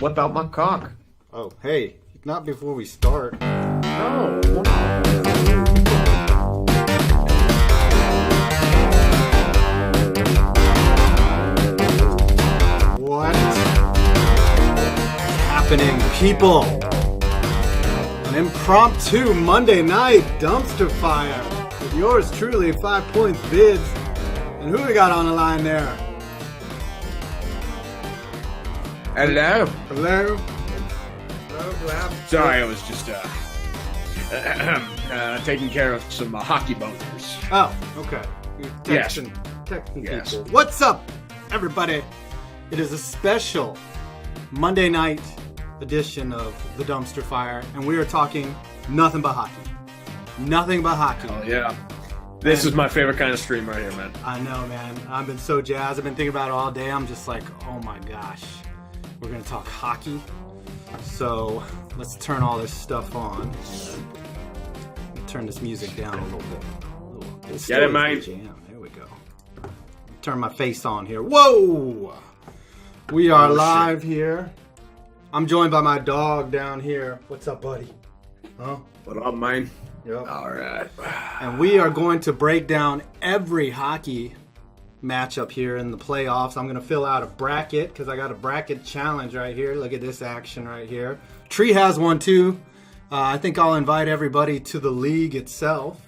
whip out my cock. Oh, hey, not before we start. No. What is happening, people? An impromptu Monday night dumpster fire with yours truly, 5 Points Bids. And who we got on the line there? Hello. Hello? Sorry, I was just taking care of some hockey boners. Oh, okay. You're texting people. What's up, everybody? It is a special Monday night edition of the Dumpster Fire, and we are talking nothing but hockey. Nothing but hockey. Oh, yeah. This is my favorite kind of stream right here, man. I know, man. I've been so jazzed. I've been thinking about it all day. I'm just like, oh my gosh. We're going to talk hockey. So let's turn all this stuff on. Turn this music down a little bit. Get it, mate. Jam. There we go. Turn my face on here. Whoa! We are live here. I'm joined by my dog down here. What's up, buddy? Huh? What up, man? Yep. All right. And we are going to break down every hockey matchup here in the playoffs. I'm going to fill out a bracket because I got a bracket challenge right here. Look at this action right here. Tree has one too. I think I'll invite everybody to the league itself.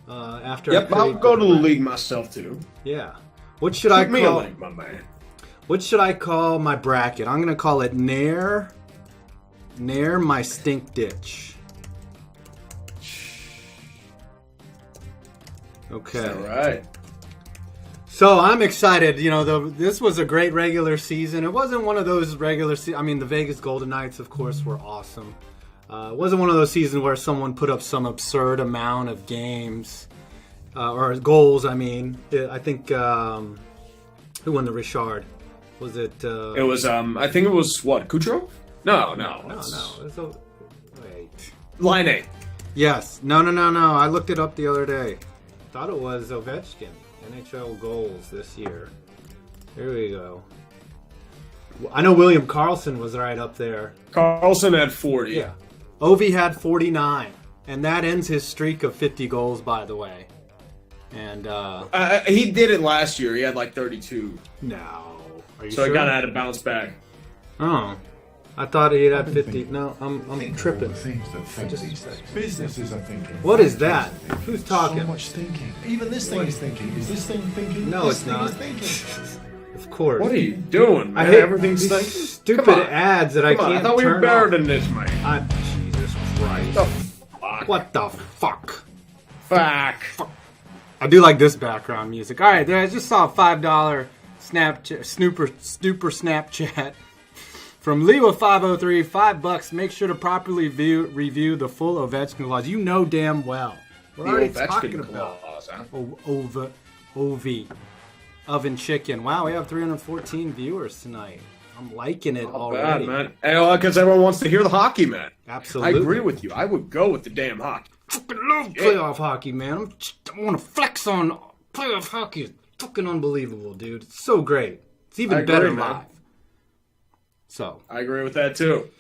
After Yep, I'll go to the league myself too. Yeah. What should I me call? a link, my man. What should I call my bracket? I'm going to call it Nair My Stink Ditch. Okay. All right. So I'm excited. You know, this was a great regular season. It wasn't one of those I mean, the Vegas Golden Knights, of course, were awesome. It wasn't one of those seasons where someone put up some absurd amount of games or goals. I mean, I think who won the Richard? Was it? It was. I think it was what? Kucherov? No. Wait. Line. Yes. No. I looked it up the other day. Thought it was Ovechkin. NHL goals this year. There we go. I know William Karlsson was right up there. Carlson had 40. Yeah. Ovi had 49. And that ends his streak of 50 goals, by the way. And he did it last year. He had like 32. No. Are you so sure? I kind of had to bounce back. Oh. I thought he had 50. No, I'm tripping. Businesses are thinking. What is that? Who's talking? So much thinking. Even this thing is thinking. Is this thing thinking? No, this it's thing not. Is thinking. Of course. What are you doing, man? I hate Everything's these thinking. stupid ads that I can't I thought we were turn better off. than this, man. Jesus Christ. The fuck? What the fuck? Fuck. I do like this background music. All right, there. I just saw a $5 snooper Snapchat from Lewa503. $5. Make sure to properly review the full Ovechkin clause. You know damn well. We're already talking about Ovi. Oven Chicken. Wow, we have 314 viewers tonight. I'm liking it already. Bad, man. Because everyone wants to hear the hockey, man. Absolutely. I agree with you. I would go with the damn hockey. Fucking love playoff hockey, man. I want to flex on playoff hockey. It's fucking unbelievable, dude. It's so great. It's even better live. So I agree with that too.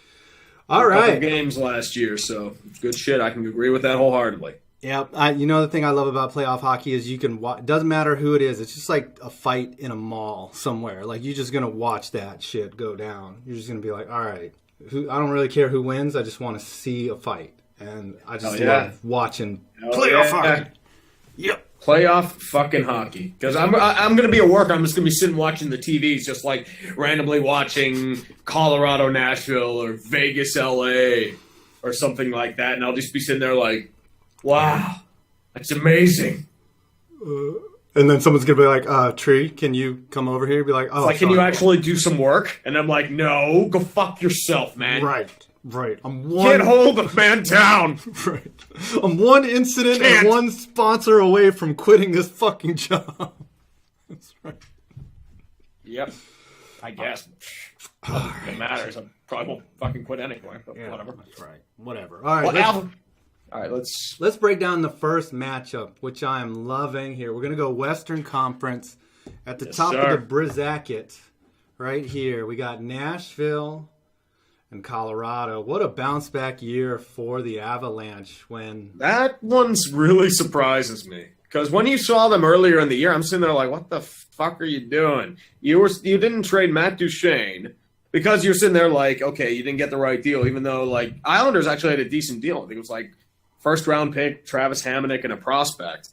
All right. Couple games last year, so it's good shit. I can agree with that wholeheartedly. Yeah, you know the thing I love about playoff hockey is you can watch. It doesn't matter who it is. It's just like a fight in a mall somewhere. Like you're just gonna watch that shit go down. You're just gonna be like, all right, I don't really care who wins. I just want to see a fight, and I just love watching playoff hockey. Yep. Playoff fucking hockey. Because I'm going to be at work. I'm just going to be sitting watching the TVs, just like randomly watching Colorado, Nashville, or Vegas, LA, or something like that. And I'll just be sitting there like, wow, that's amazing. And then someone's going to be like, Tree, can you come over here? Be like, oh, it's like, can you actually do some work? And I'm like, no, go fuck yourself, man. Right. Can't hold the man down. Right. I'm one incident and one sponsor away from quitting this fucking job. That's right. Yep. I guess. It matters. I probably won't fucking quit anyway, but whatever. That's right. Whatever. All right. All right, let's break down the first matchup, which I am loving here. We're going to go Western Conference at the top of the bracket right here. We got Nashville and Colorado. What a bounce back year for the Avalanche when That one's really surprises me. Because when you saw them earlier in the year, I'm sitting there like, what the fuck are you doing? You didn't trade Matt Duchene because you're sitting there like, okay, you didn't get the right deal, even though like Islanders actually had a decent deal. I think it was like first round pick, Travis Hamonic, and a prospect.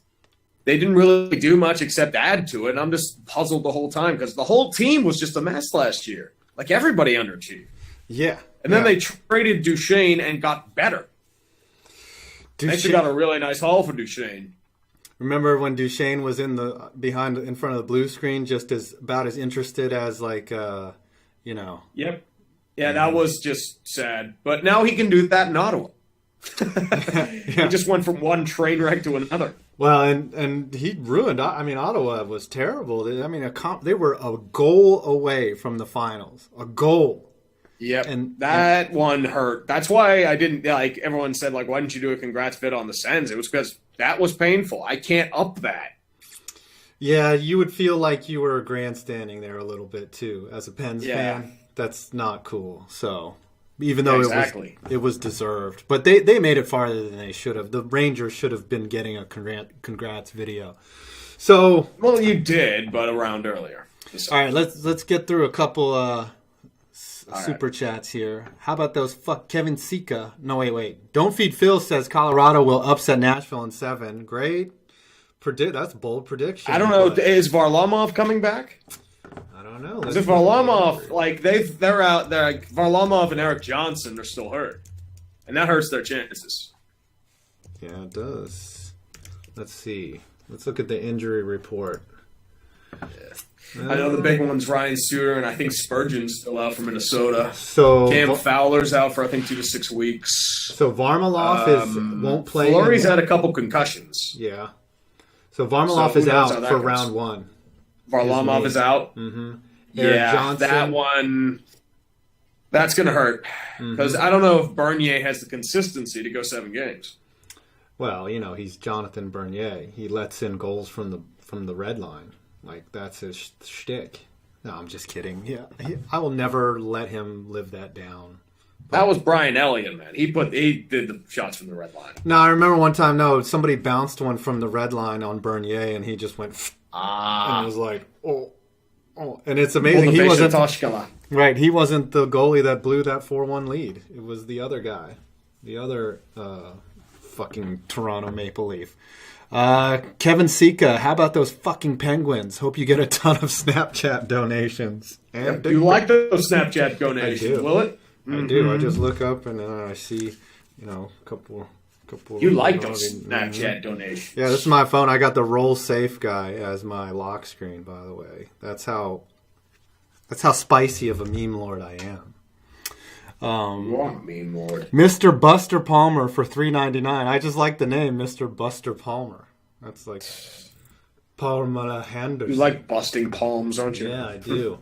They didn't really do much except add to it, and I'm just puzzled the whole time because the whole team was just a mess last year. Like everybody underachieved. Yeah. And then they traded Duchene and got better. They actually got a really nice haul for Duchene. Remember when Duchene was in front of the blue screen, just about as interested as like, Yep. Yeah, that was just sad. But now he can do that in Ottawa. He just went from one train wreck to another. Well, and he ruined. I mean, Ottawa was terrible. They were a goal away from the finals. A goal. Yep, and that one hurt. That's why I didn't like. Everyone said like, "Why didn't you do a congrats vid on the Sens?" It was because that was painful. I can't up that. Yeah, you would feel like you were grandstanding there a little bit too, as a Pens fan. That's not cool. So, even though it was deserved, but they made it farther than they should have. The Rangers should have been getting a congrats video. So, well, you did, but a round earlier. All right, let's get through a couple. Super chats here. How about those? Kevin Sika. No, wait. Don't Feed Phil says Colorado will upset Nashville in 7. Great. That's a bold prediction. I don't know. Is Varlamov coming back? I don't know. Because if Varlamov, like they're out there, like Varlamov and Eric Johnson are still hurt, and that hurts their chances. Yeah, it does. Let's see. Let's look at the injury report. Yeah. I know the big one's Ryan Suter, and I think Spurgeon's still out for Minnesota. So Cam Fowler's out for I think 2 to 6 weeks. So Varlamov won't play. Fleury's had a couple concussions. Yeah. So Varlamov is out for round 1. Varlamov is out. Mm-hmm. Yeah, Johnson. that one. That's going to hurt because I don't know if Bernier has the consistency to go 7 games. Well, he's Jonathan Bernier. He lets in goals from the red line. Like, that's his shtick. No, I'm just kidding. Yeah, I will never let him live that down. That was Brian Elliott, man. He did the shots from the red line. No, I remember one time, somebody bounced one from the red line on Bernier, and he just went, and it was like, oh. And it's amazing. He wasn't, right, he wasn't the goalie that blew that 4-1 lead. It was the other guy. The other fucking Toronto Maple Leaf. Kevin Sika, how about those fucking Penguins? Hope you get a ton of Snapchat donations. And you like those Snapchat donations, will it? I do. I just look up and I see, a couple. You like those Snapchat donations? Yeah, this is my phone. I got the Roll Safe guy as my lock screen. By the way, that's how spicy of a meme lord I am. You are a meme lord. Mr. Buster Palmer for $3.99. I just like the name, Mr. Buster Palmer. That's like Palmer Henderson. You like busting palms, don't you? Yeah, I do.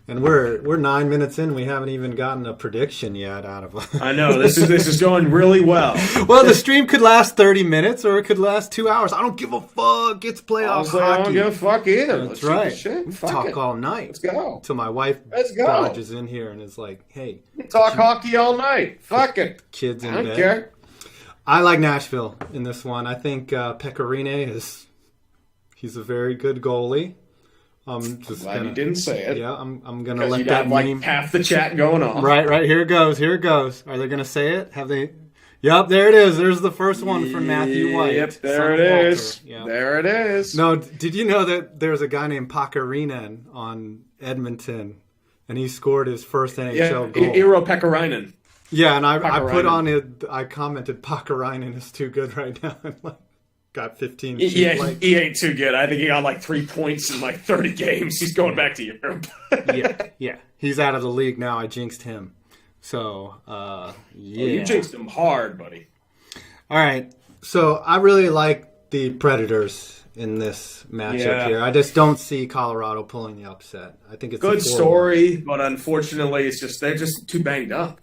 And we're 9 minutes in. We haven't even gotten a prediction yet out of it. I know this is going really well. Well, the stream could last 30 minutes or it could last 2 hours. I don't give a fuck. It's playoff hockey. I don't give a fuck either. That's right. We talk all night. Let's go. Till my wife barges in here and is like, "Hey, talk hockey all night. Fuck it. Kids in bed." I don't care. I like Nashville in this one. I think Pecorine he's a very good goalie. I'm just glad you didn't say it. Yeah, I'm gonna let you that got meme. Like half the chat going on. Right. Here it goes. Are they gonna say it? Have they? Yep, there it is. There's the first one from Matthew White. Yep, there it is. Yep. There it is. No, did you know that there's a guy named Pakarinen on Edmonton, and he scored his first NHL goal? Eero Pekarinen. Yeah, and I put on it. I commented Pakarinen is too good right now. Got 15. He ain't too good. I think he got like 3 points in like 30 games. He's going back to Europe. yeah. He's out of the league now. I jinxed him. So, Well, you jinxed him hard, buddy. All right. So, I really like the Predators in this matchup here. I just don't see Colorado pulling the upset. I think it's good story, but unfortunately, they're just too banged up.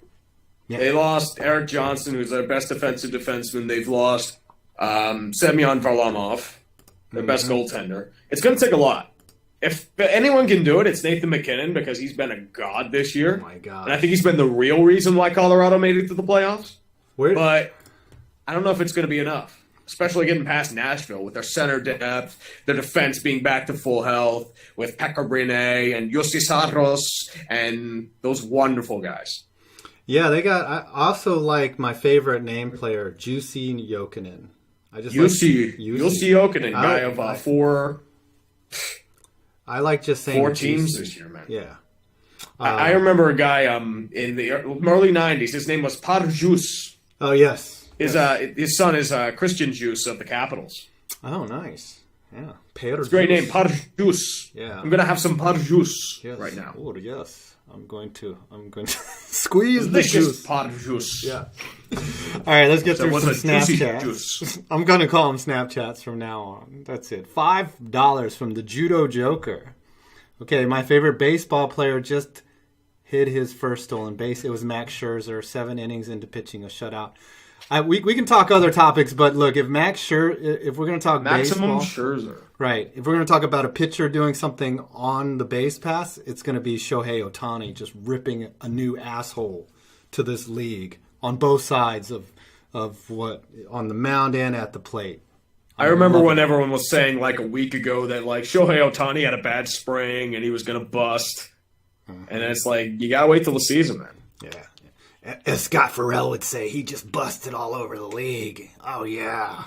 Yeah. They lost Eric Johnson, who's their best defensive defenseman. They've lost Semyon Varlamov, their best goaltender. It's going to take a lot. If anyone can do it, it's Nathan McKinnon because he's been a god this year. Oh my god! And I think he's been the real reason why Colorado made it to the playoffs. But I don't know if it's going to be enough, especially getting past Nashville with their center depth, their defense being back to full health, with Pekka Rinne and Jussi Saros and those wonderful guys. Yeah, they got. I also like my favorite name player, Jussi Jokinen. Jussi Jokinen, guy of 4. I like just saying 4 teams this year, man. Yeah. I remember a guy in the early 90s. His name was Parjus. Oh, yes. His son is Christian Juice of the Capitals. Oh, nice. Yeah. It's a great name, Parjus. Yeah. I'm going to have some Parjus right now. Oh, yes. I'm going to squeeze the juice. Parjus. Yeah. All right, let's get through some Snapchats. Snapchats. I'm going to call them Snapchats from now on. That's it. $5 from the Judo Joker. Okay, my favorite baseball player just hit his first stolen base. It was Max Scherzer, 7 innings into pitching a shutout. We can talk other topics, but look, if we're going to talk Maximum baseball, Scherzer. right? If we're going to talk about a pitcher doing something on the base pass, it's going to be Shohei Ohtani just ripping a new asshole to this league on both sides of what on the mound and at the plate. I remember when everyone was saying like a week ago that like Shohei Ohtani had a bad spring and he was going to bust, and it's like you got to wait till the season, man. Yeah. As Scott Farrell would say, he just busted all over the league. Oh, yeah.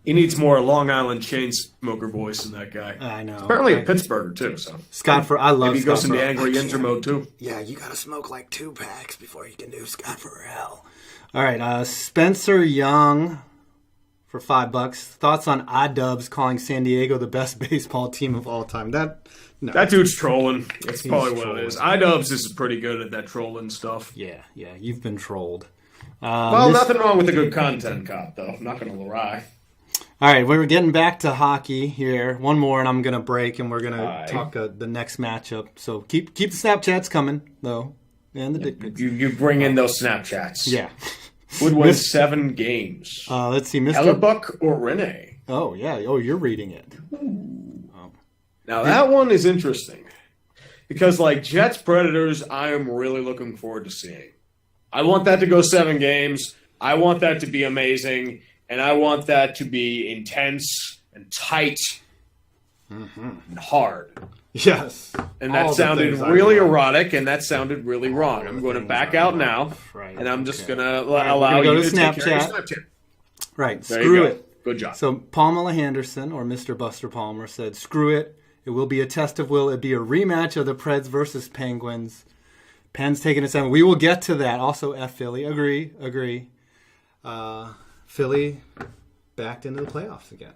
He needs more Long Island chain smoker voice than that guy. I know. Apparently a Pittsburgher, too. So Scott Farrell, I love maybe he Scott goes into Farrell. angry Yinzer mode, too. Yeah, you got to smoke like 2 packs before you can do Scott Farrell. All right, Spencer Young for $5. Thoughts on iDubbbz calling San Diego the best baseball team of all time? That dude's trolling. That's probably what it is. iDubbbz is pretty good at that trolling stuff. Yeah, you've been trolled. Well, nothing wrong with a good content cop, though. I'm not going to lie. All right, we're getting back to hockey here. One more, and I'm going to break, and we're going to talk the next matchup. So keep the Snapchats coming, though, and the dick pics. You bring in those Snapchats. Yeah. Would win 7 games. Let's see, Mr. Hellebuck or Rinne? Oh, yeah. Oh, you're reading it. Now, that one is interesting. Because, like, Jets Predators, I am really looking forward to seeing. I want that to go 7 games. I want that to be amazing. And I want that to be intense and tight and hard. Yes. And that sounded really erotic, and that sounded really wrong. I'm going to back out now, and I'm just going to allow you to take care of your Snapchat. Right. There Screw you go. it. Good job. So Pamela Henderson, or Mr. Buster Palmer, said, screw it. It will be a test of will. It'd be a rematch of the Preds versus Penguins. Pens taking a 7. We will get to that. Also, F Philly. Agree. Philly backed into the playoffs again.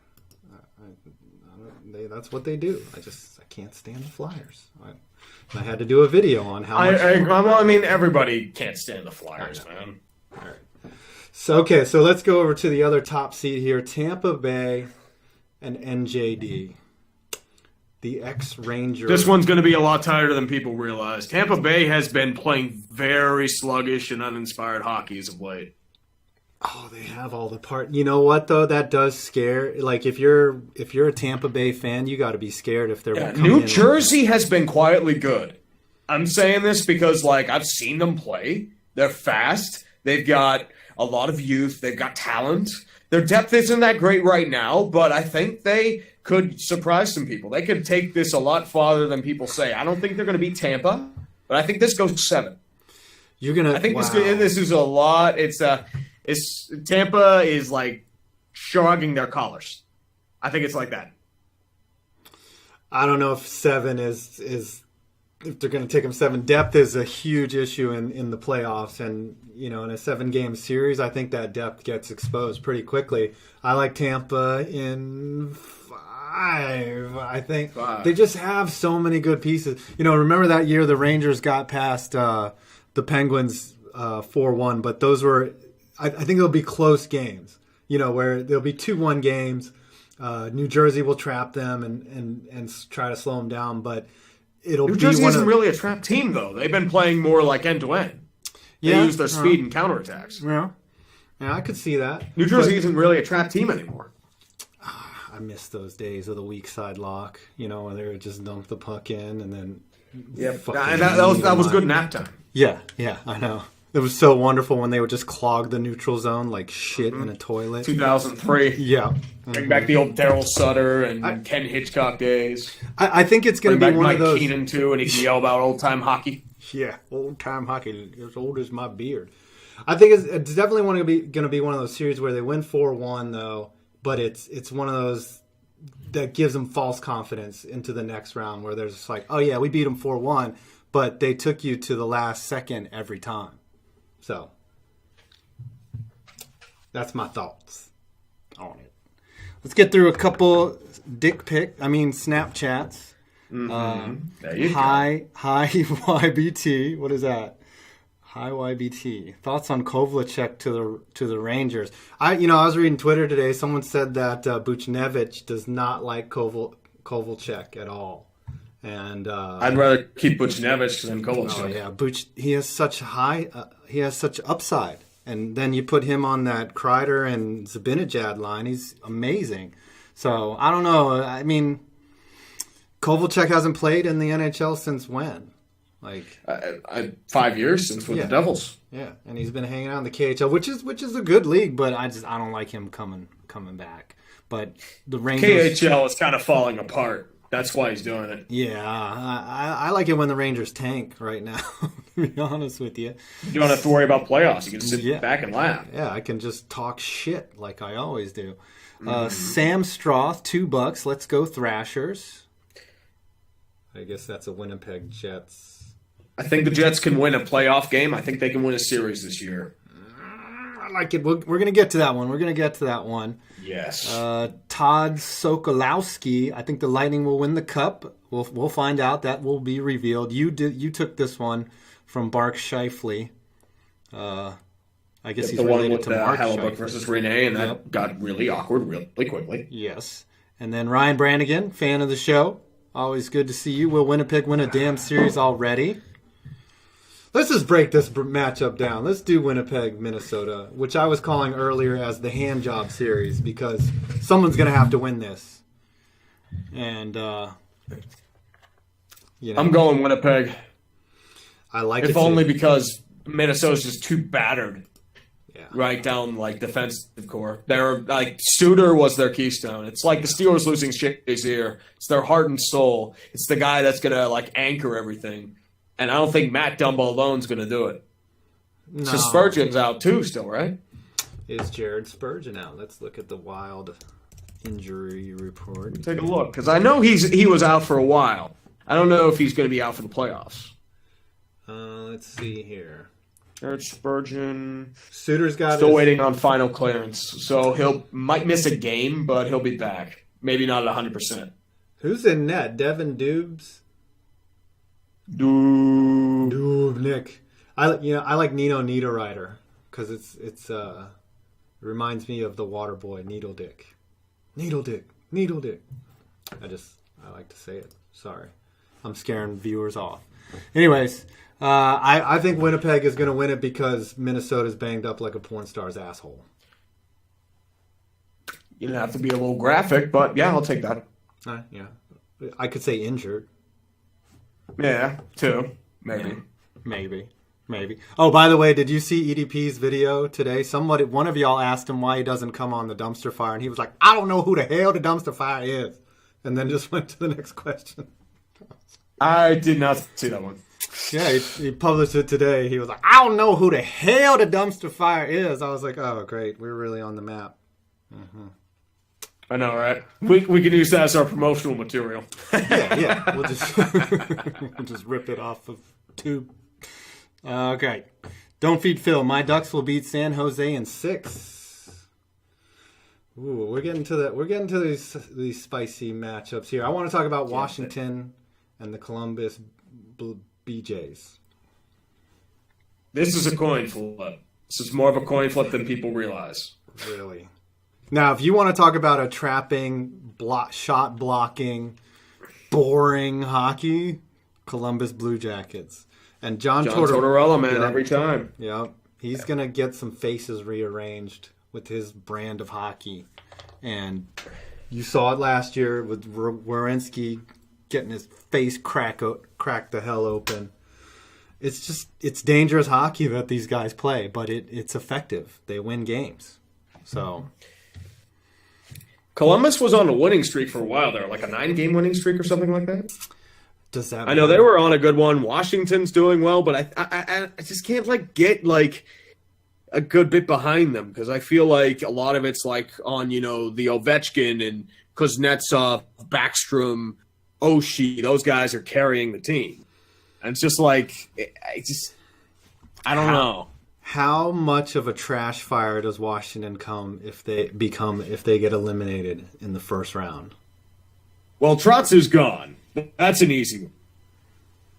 That's what they do. I can't stand the Flyers. I had to do a video on how much. I mean, everybody can't stand the Flyers, man. All right. So let's go over to the other top seed here, Tampa Bay and NJD. The ex-Ranger. This one's going to be a lot tighter than people realize. Tampa Bay has been playing very sluggish and uninspired hockey as of late. Oh, they have all the part. You know what though? That does scare. Like if you're a Tampa Bay fan, you got to be scared if they're. New Jersey has been quietly good. I'm saying this because like I've seen them play. They're fast. They've got a lot of youth. They've got talent. Their depth isn't that great right now, but I think they could surprise some people. They could take this a lot farther than people say. I don't think they're going to beat Tampa, but I think this goes 7. I think this is a lot. It's Tampa is like shrugging their collars. I think it's like that. I don't know if 7 is if they're going to take them 7. Depth is a huge issue in the playoffs, and in a 7-game series, I think that depth gets exposed pretty quickly. I like Tampa in 5. I think 5. They just have so many good pieces. Remember that year the Rangers got past the Penguins 4-1, but those were. I think it'll be close games, where there'll be 2-1 games. New Jersey will trap them and try to slow them down, but New Jersey isn't really a trap team, though. They've been playing more like end-to-end. They use their speed and counterattacks. Yeah, I could see that. New Jersey isn't really a trap team anymore. I I miss those days of the weak side lock. When they would just dump the puck in and then. Yeah, fucking that was good nap time. Yeah, I know. It was so wonderful when they would just clog the neutral zone like shit in a toilet. 2003. Yeah. Bring back the old Daryl Sutter and Ken Hitchcock days. I think it's going to be one Mike of those. Keenan too, and he can yell about old time hockey. Yeah, old time hockey, as old as my beard. I think it's definitely going to be one of those series where they win 4-1 though, but it's one of those that gives them false confidence into the next round where they're just like, oh yeah, we beat them 4-1, but they took you to the last second every time. So that's my thoughts on it. Let's get through a couple Snapchats. There you Hi YBT. What is that? Hi YBT. Thoughts on Kovalchuk to the Rangers? I was reading Twitter today. Someone said that Buchnevich does not like Kovalchuk at all, and I'd rather keep Buchnevich than Kovalchuk. Oh yeah, he has such upside, and then you put him on that Kreider and Zibanejad line. He's amazing. So I don't know. I mean, Kovalchuk hasn't played in the NHL since when? Like 5 years since with the Devils. Yeah, and he's been hanging out in the KHL, which is a good league, but I don't like him coming back. But the Rangers KHL is kind of falling apart. That's why he's doing it. Yeah, I like it when the Rangers tank right now, to be honest with you. You don't have to worry about playoffs. You can sit back and laugh. Yeah, I can just talk shit like I always do. Sam Stroth, $2. Let's go Thrashers. I guess that's a Winnipeg Jets. I think the Jets can win a playoff game. I think they can win a series this year. I like it. We're going to get to that one. Yes. Todd Sokolowski. I think the Lightning will win the cup. We'll find out. That will be revealed. You took this one from Bark Scheifele. I guess he's related to Mark Hellebuck Scheifele versus Rene, and that got really awkward really quickly. Yes. And then Ryan Brannigan, fan of the show. Always good to see you. Will Winnipeg win a damn series already? Let's just break this matchup down. Let's do Winnipeg, Minnesota, which I was calling earlier as the hand job series because someone's going to have to win this. And, I'm going Winnipeg. I like it. If only because Minnesota's just too battered. Yeah. Right down, defensive core. They're, Suter was their keystone. It's like the Steelers losing Shazier. It's their heart and soul. It's the guy that's going to, anchor everything. And I don't think Matt Dumba alone's going to do it. No. So Spurgeon's out too still, right? Is Jared Spurgeon out? Let's look at the Wild injury report. Take a look, because I know he was out for a while. I don't know if he's going to be out for the playoffs. Let's see here. Jared Spurgeon. Suter's got still waiting on final clearance, so might miss a game, but he'll be back. Maybe not at 100%. Who's in net? Devin Dubes. Nick. I like Nino Niederreiter because it reminds me of the water boy Needle Dick. I like to say it. Sorry, I'm scaring viewers off. Anyways, I think Winnipeg is going to win it because Minnesota's banged up like a porn star's asshole. You don't have to be a little graphic, but yeah, I'll take that. Yeah, I could say injured. Yeah, two. Maybe. Oh, by the way, did you see EDP's video today? One of y'all asked him why he doesn't come on the dumpster fire, and he was like, I don't know who the hell the dumpster fire is. And then just went to the next question. I did not see that one. Yeah, he published it today. He was like, I don't know who the hell the dumpster fire is. I was like, oh, great. We're really on the map. Mm-hmm. I know, right? We can use that as our promotional material. Yeah. We'll just rip it off of tube. Okay. Don't feed Phil. My Ducks will beat San Jose in 6. Ooh, we're getting to these spicy matchups here. I want to talk about Washington and the Columbus BJs. This is a coin flip. This is more of a coin flip than people realize. Really? Now, if you want to talk about a trapping, shot blocking, boring hockey, Columbus Blue Jackets. And John Tortorella, man, every time. Yeah, he's going to get some faces rearranged with his brand of hockey. And You saw it last year with Werenski getting his face cracked the hell open. It's dangerous hockey that these guys play, but it's effective. They win games. So Columbus was on a winning streak for a while there, like a 9-game winning streak or something like that. does that? I know they were on a good one. Washington's doing well, but I just can't get a good bit behind them because I feel like a lot of it's like on the Ovechkin and Kuznetsov, Backstrom, Oshie. Those guys are carrying the team, and it's just I don't know. How much of a trash fire does Washington come if they get eliminated in the first round? Well, Trotz is gone. That's an easy one.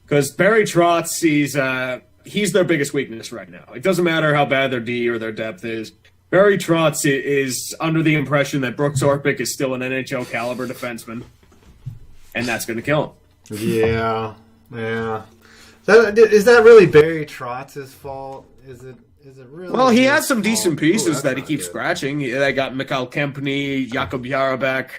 Because Barry Trotz, he's their biggest weakness right now. It doesn't matter how bad their D or their depth is. Barry Trotz is under the impression that Brooks Orpik is still an NHL caliber defenseman, and that's going to kill him. Yeah. Is that really Barry Trotz's fault? Is it really? Well, he his has some fault? decent pieces Ooh, that he not keeps good. scratching. They got Mikhail Kempny, Jakub Jarabek,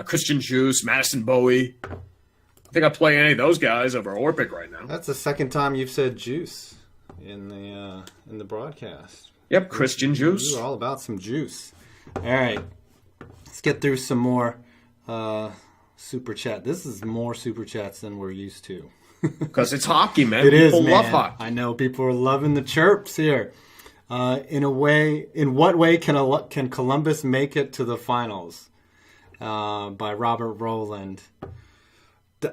Christian Juice, Madison Bowie. I think I play any of those guys over Orpik right now. That's the second time you've said juice in the broadcast. Yep, Christian Juice. You're all about some juice. All right, let's get through some more super chat. This is more super chats than we're used to. Because it's hockey, man. It is, People man. love hockey. I know people are loving the chirps here. In what way can Columbus make it to the finals? By Robert Rowland.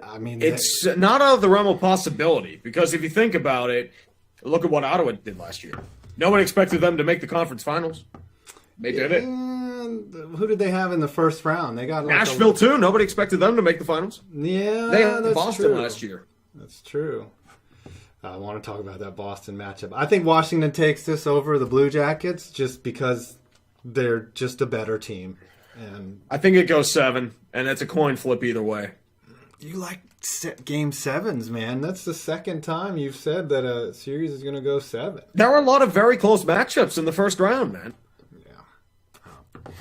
I mean, It's not out of the realm of possibility because if you think about it, look at what Ottawa did last year. No one expected them to make the conference finals. They did it. who did they have in the first round? They got like Nashville, too. Nobody expected them to make the finals. Yeah, They had that's Boston true. last year. That's true. I want to talk about that Boston matchup. I think Washington takes this over the Blue Jackets just because they're just a better team. And I think it goes 7, and it's a coin flip either way. you like game 7s, man. That's the second time you've said that a series is going to go 7. There were a lot of very close matchups in the first round, man. Yeah.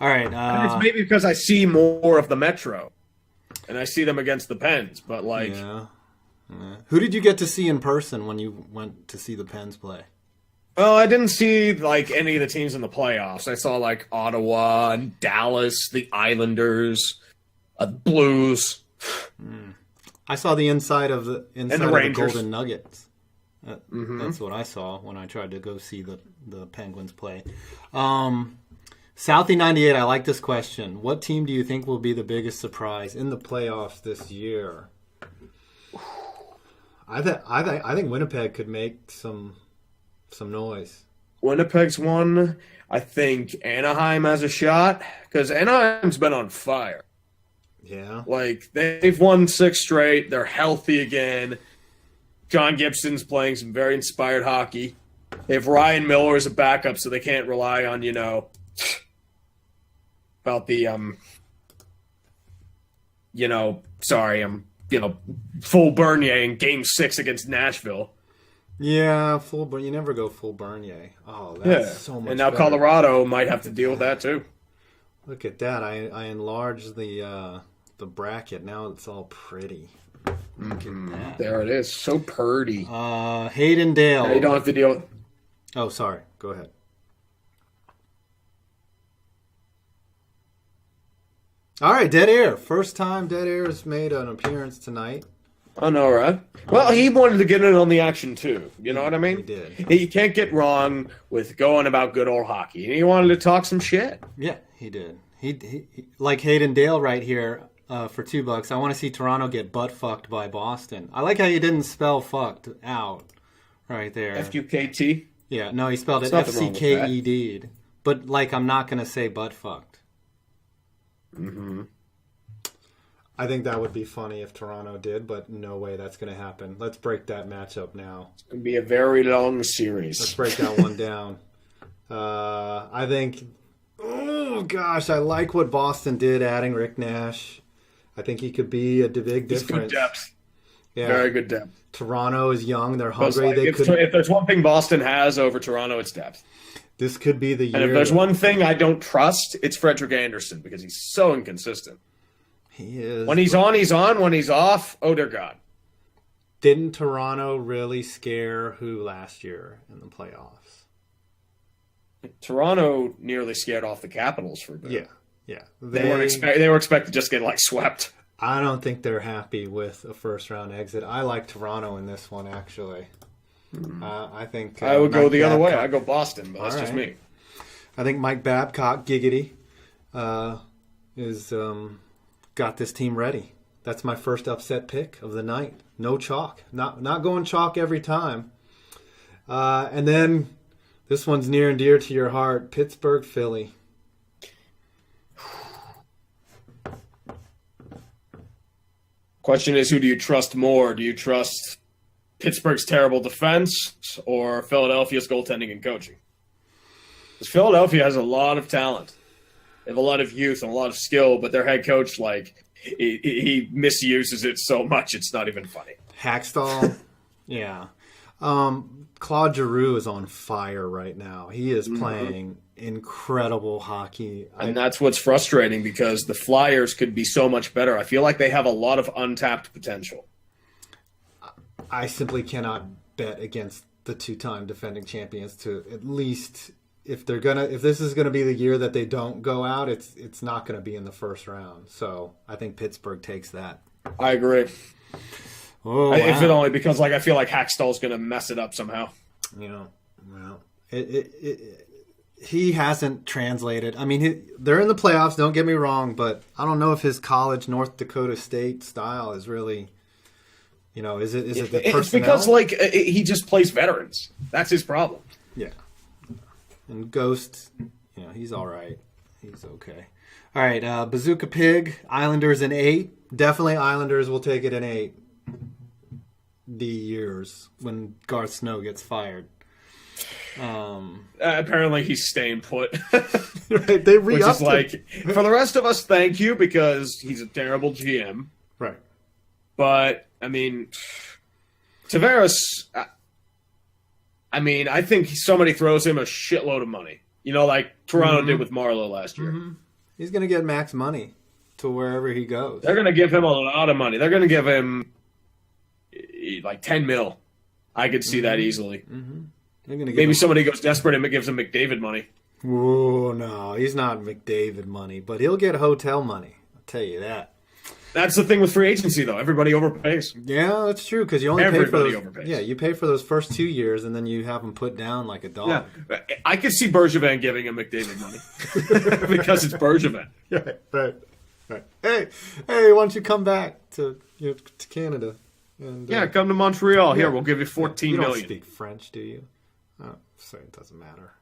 All right. And it's maybe because I see more of the Metro, and I see them against the Pens, but Yeah. Who did you get to see in person when you went to see the Pens play? Well, I didn't see any of the teams in the playoffs. I saw Ottawa and Dallas, the Islanders, Blues. I saw the inside of the Rangers. Golden Nuggets. That's what I saw when I tried to go see the Penguins play. Southie 98, I like this question. What team do you think will be the biggest surprise in the playoffs this year? I think Winnipeg could make some noise. Winnipeg's one. I think Anaheim has a shot because Anaheim's been on fire. Yeah. They've won 6 straight. They're healthy again. John Gibson's playing some very inspired hockey. They have Ryan Miller as a backup, so they can't rely on, about the, full Bernier in Game 6 against Nashville. Yeah, you never go full Bernier. Oh, that's so much And now better. Colorado might have to deal with that, too. Look at that. I enlarged the bracket. Now it's all pretty. Look at that. There it is. So purty. Hayden Dale. Now you don't have to deal with... Oh, sorry. Go ahead. All right, Dead Air. First time Dead Air has made an appearance tonight. I know, right? Well, he wanted to get in on the action, too. You know what I mean? He did. You can't get wrong with going about good old hockey. And he wanted to talk some shit. Yeah, he did. He like Hayden Dale right here for $2. I want to see Toronto get butt fucked by Boston. I like how you didn't spell fucked out right there. F-U-K-T? Yeah, no, he spelled it There's nothing wrong with that. F-C-K-E-D. But I'm not going to say butt fucked. Mm-hmm. I think that would be funny if Toronto did, but no way that's going to happen. Let's break that matchup now. It's going to be a very long Let's series. break that one down. I think, oh gosh, I like what Boston did adding Rick Nash. I think he could be a big He's good difference. depth. Yeah. Very good depth. Toronto is young. They're Because, hungry. like, if there's one thing Boston has over Toronto, it's depth. This could be the year. And if there's one thing I don't trust, it's Frederick Anderson because he's so inconsistent. He is. When he's on, he's on. When he's off, oh dear God. Didn't Toronto really scare who last year in the playoffs? Toronto nearly scared off the Capitals for a bit. Yeah. They were expected to just get like swept. I don't think they're happy with a first round exit. I like Toronto in this one, actually. I think I would go Mike the other way. Babcock- I go Boston, but that's just me. I think Mike Babcock, giggity, is got this team ready. That's my first upset pick of the night. No chalk. Not going chalk every time. And then this one's near and dear to your heart. Pittsburgh, Philly. Question is, who do you trust more? Do you trust Pittsburgh's terrible defense or Philadelphia's goaltending and coaching? Because Philadelphia has a lot of talent. They have a lot of youth and a lot of skill, but their head coach, like, he misuses it so much it's not even funny. Hackstall. Yeah. Claude Giroux is on fire right now. He is playing incredible hockey. And that's what's frustrating because the Flyers could be so much better. I feel like they have a lot of untapped potential. I simply cannot bet against the two-time defending champions to at least if this is gonna be the year that they don't go out, it's not gonna be in the first round. So I think Pittsburgh takes that. I agree. Oh, wow. If it only because I feel like Hackstall's going to mess it up somehow. Well, he hasn't translated. I mean, they're in the playoffs. Don't get me wrong, but I don't know if his college North Dakota State style is really, is it the personnel? It's because he just plays veterans. That's his problem. Yeah, and Ghost, he's all right. He's okay. All right, Bazooka Pig, Islanders in 8. Definitely Islanders will take it in 8. The years when Garth Snow gets fired. Apparently he's staying put. Right, they which is for the rest of us, thank you, because he's a terrible GM. Right. But, I mean, Tavares, I think somebody throws him a shitload of money. Like Toronto did with Marlowe last year. Mm-hmm. He's going to get max money to wherever he goes. They're going to give him a lot of money. They're going to give him like 10 mil. I could see that easily. Mm-hmm. Maybe him... somebody goes desperate and gives him McDavid money. Oh, no. He's not McDavid money, but he'll get hotel money. I'll tell you that. That's the thing with free agency, though. Everybody overpays. Yeah, that's true, because you only pay for those. Overpays. Yeah, you pay for those first 2 years, and then you have them put down like a dog. Yeah. I could see Bergevin giving him McDavid money because it's Bergevin. Right. Hey, why don't you come back to Canada? And, come to Montreal. Here, we'll give you $14 million. You don't speak French, do you? Oh, so it doesn't matter.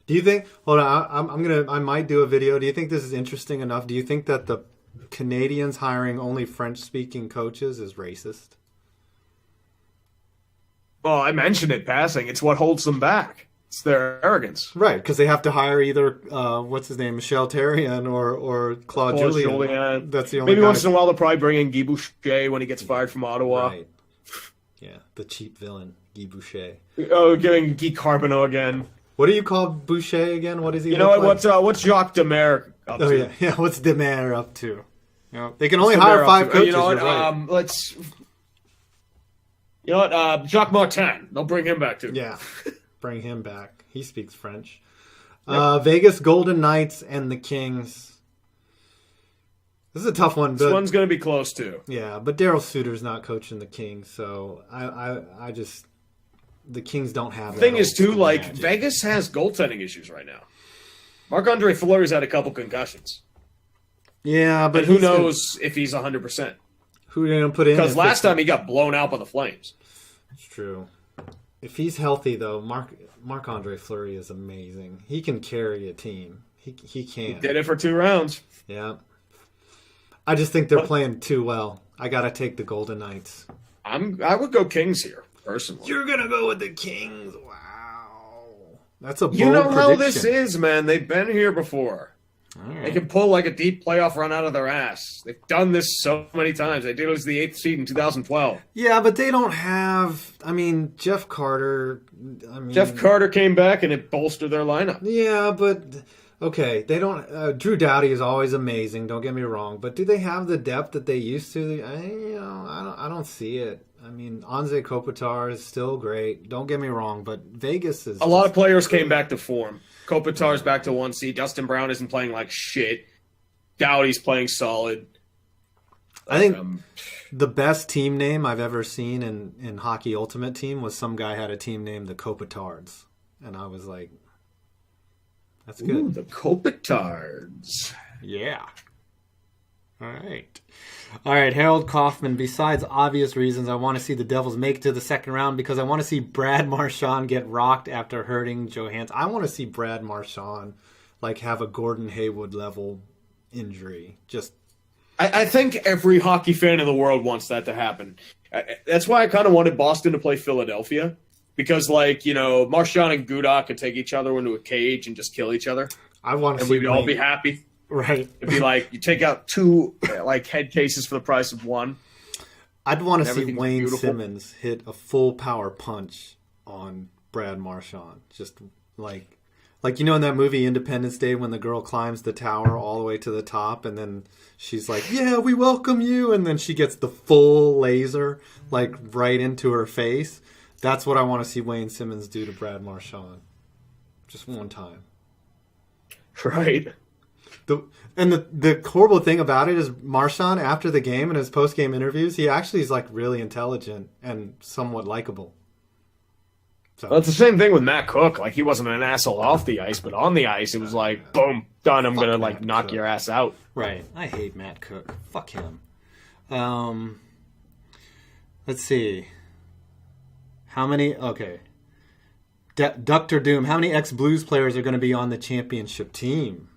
Do you think? Hold on, I might do a video. Do you think this is interesting enough? Do you think that the Canadians hiring only French-speaking coaches is racist? Well, I mentioned it passing. It's what holds them back. It's their arrogance. Right, because they have to hire either what's his name, Michel Therrien or Claude Julien. That's the only. Maybe once in a while they'll probably bring in Guy Boucher when he gets fired from Ottawa. Right. Yeah, the cheap villain, Guy Boucher. Oh, getting Guy Carbonneau again. What do you call Boucher again? What is he? You know what? What's Jacques Demers up to? Oh yeah. What's Demers up to? They can only hire 5 coaches. You know what? Right. Let's. You know what? Jacques Martin. They'll bring him back too. Yeah, bring him back. He speaks French. Yep. Vegas Golden Knights and the Kings. This is a tough one. This one's going to be close too. Yeah, but Daryl Suter's not coaching the Kings, so I just the Kings don't have. The thing is too, Vegas has goaltending issues right now. Marc-Andre Fleury's had a couple concussions. Yeah, but who knows if he's 100%? Who are you going to put in? Because last time he got blown out by the Flames. It's true. If he's healthy, though, Marc-Andre Fleury is amazing. He can carry a team. He can. He did it for 2 rounds. Yeah. I just think they're playing too well. I got to take the Golden Knights. I would go Kings here, personally. You're going to go with the Kings? Wow. That's a bold You know prediction. how this is, man. They've been here before. All right. They can pull like a deep playoff run out of their ass. They've done this so many times. They did it as the 8th seed in 2012. Yeah, but they don't have. I mean, Jeff Carter. Jeff Carter came back and it bolstered their lineup. Yeah, but okay, they don't. Drew Doughty is always amazing. Don't get me wrong, but do they have the depth that they used to? I don't see it. I mean, Anze Kopitar is still great. Don't get me wrong, but Vegas is A lot of players came back to form. Kopitar's back to 1 seed. Dustin Brown isn't playing like shit. Doughty's playing solid. I think the best team name I've ever seen in Hockey Ultimate Team was some guy had a team named the Kopitards, and I was like, "That's good." Ooh, the Kopitards. Yeah. All right, Harold Kaufman. Besides obvious reasons, I want to see the Devils make it to the second round because I want to see Brad Marchand get rocked after hurting Johansson. I want to see Brad Marchand like have a Gordon Hayward level injury. Just I think every hockey fan in the world wants that to happen. That's why I kind of wanted Boston to play Philadelphia because, like, you know, Marchand and Gudok could take each other into a cage and just kill each other, I want to and see we'd all be happy. right. It'd be like you take out 2 like head cases for the price of 1. I'd want to see Everything's Wayne beautiful. Simmons hit a full power punch on Brad Marchand. Just like you know in that movie Independence Day when the girl climbs the tower all the way to the top and then she's like, "Yeah, we welcome you," and then she gets the full laser like right into her face. That's what I want to see Wayne Simmons do to Brad Marchand. Just one time. Right. The horrible thing about it is Marchand, after the game and his post-game interviews, he actually is like really intelligent and somewhat likable. So Well, it's the same thing with Matt Cook. Like, he wasn't an asshole off the ice, but on the ice, it was like, boom, done. I'm going to, like, Matt knock Cook. your ass out. right, I hate Matt Cook. Fuck him. Let's see. How many? Okay. Dr. Doom. How many ex-Blues players are going to be on the championship team?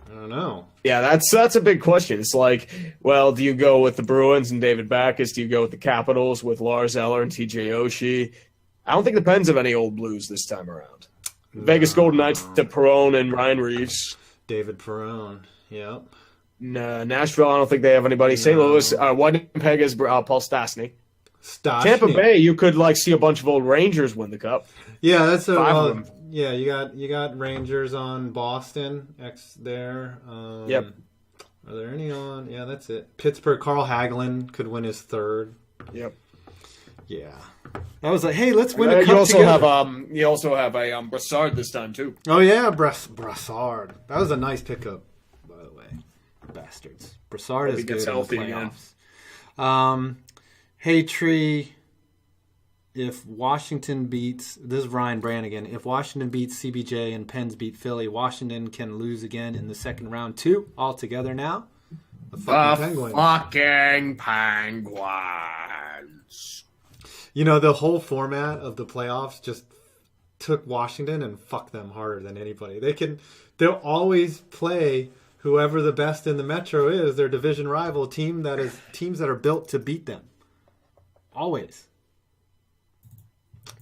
I don't know. Yeah, that's a big question. It's like, well, do you go with the Bruins and David Backes? Do you go with the Capitals with Lars Eller and TJ Oshie? I don't think it depends of any old Blues this time around. Vegas Golden Knights to Perone and Ryan Reeves. David Perron. Yep. Nashville, I don't think they have anybody. St. Louis, Winnipeg is Paul Stastny. Stastny. Tampa Bay, you could like see a bunch of old Rangers win the cup. Yeah, that's a 5 of them. yeah. You got Rangers on Boston X there. Yep. Are there any on? Yeah, that's it. Pittsburgh. Carl Hagelin could win his 3rd. Yep. Yeah, that was like, hey, let's win a cup you also together. have a Brassard this time too. Oh yeah, Brassard. That was a nice pickup, by the way. Bastards. Brassard Hope is he gets good in healthy the again. playoffs. Hey Tree. If Washington beats, this is Ryan Brannigan. If Washington beats CBJ and Pens beat Philly, Washington can lose again in the second round too. All together now. The fucking Penguins. Fucking Penguins. You know, the whole format of the playoffs just took Washington and fucked them harder than anybody. They'll always play whoever the best in the Metro is, their division rival teams that are built to beat them. Always.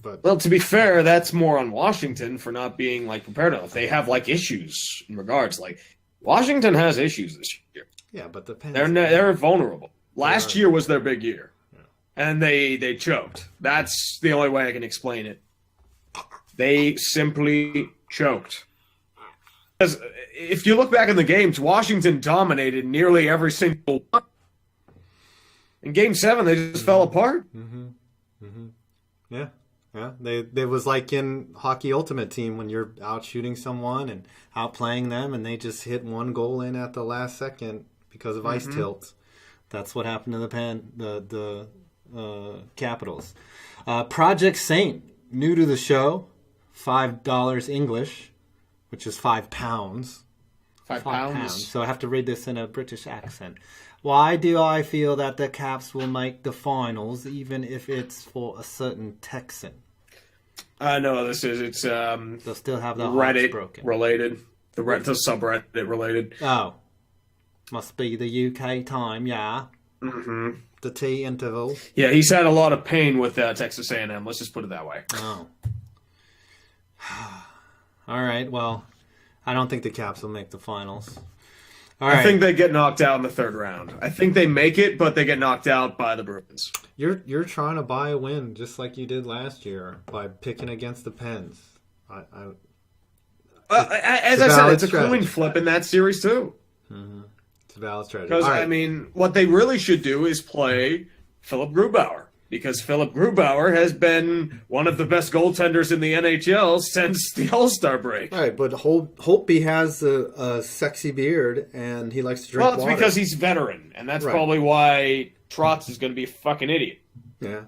But Well, to be fair, that's more on Washington for not being like prepared enough. They have like issues in regards. Like Washington has issues this year. yeah, but the Pens. They're vulnerable. Last year was their big year, and they choked. That's the only way I can explain it. They simply choked. Because if you look back in the games, Washington dominated nearly every single one. In Game 7, they just fell apart. Yeah. Yeah, they was like in Hockey Ultimate Team when you're out shooting someone and outplaying them, and they just hit one goal in at the last second because of ice tilts. That's what happened to the Capitals. Project Saint, new to the show, $5 English, which is £5. £5. So I have to read this in a British accent. Why do I feel that the Caps will make the finals, even if it's for a certain Texan? No, it's They'll still have the hearts Reddit broken. related. The subreddit related. Oh, must be the UK time, yeah. Mm-hmm. The T interval. Yeah, he's had a lot of pain with Texas A&M. Let's just put it that way. Oh. All right. Well, I don't think the Caps will make the finals. All right. I think they get knocked out in the third round. I think they make it, but they get knocked out by the Bruins. You're trying to buy a win just like you did last year by picking against the Pens. As I said, it's a coin flip in that series too. It's a valid strategy. Because, All right. I mean, what they really should do is play Philip Grubauer. Because Philip Grubauer has been one of the best goaltenders in the NHL since the All-Star break. All right, but Holtby has a sexy beard, and he likes to drink Well, it's water. because he's veteran, and that's Right. probably why Trotz is going to be a fucking idiot. Yeah.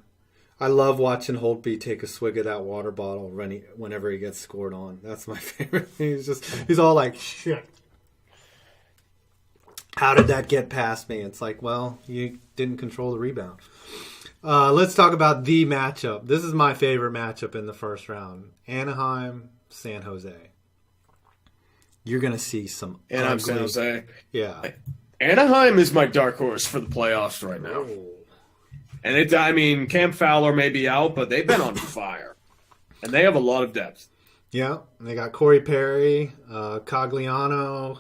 I love watching Holtby take a swig of that water bottle whenever he gets scored on. That's my favorite. He's all like, shit. How did that get past me? It's like, well, you didn't control the rebound. Let's talk about the matchup. This is my favorite matchup in the first round. Anaheim, San Jose. You're going to see some Anaheim, ugly... San Jose. Yeah. Anaheim is my dark horse for the playoffs right now. And Cam Fowler may be out, but they've been on fire. And they have a lot of depth. Yeah. They got Corey Perry, Cogliano.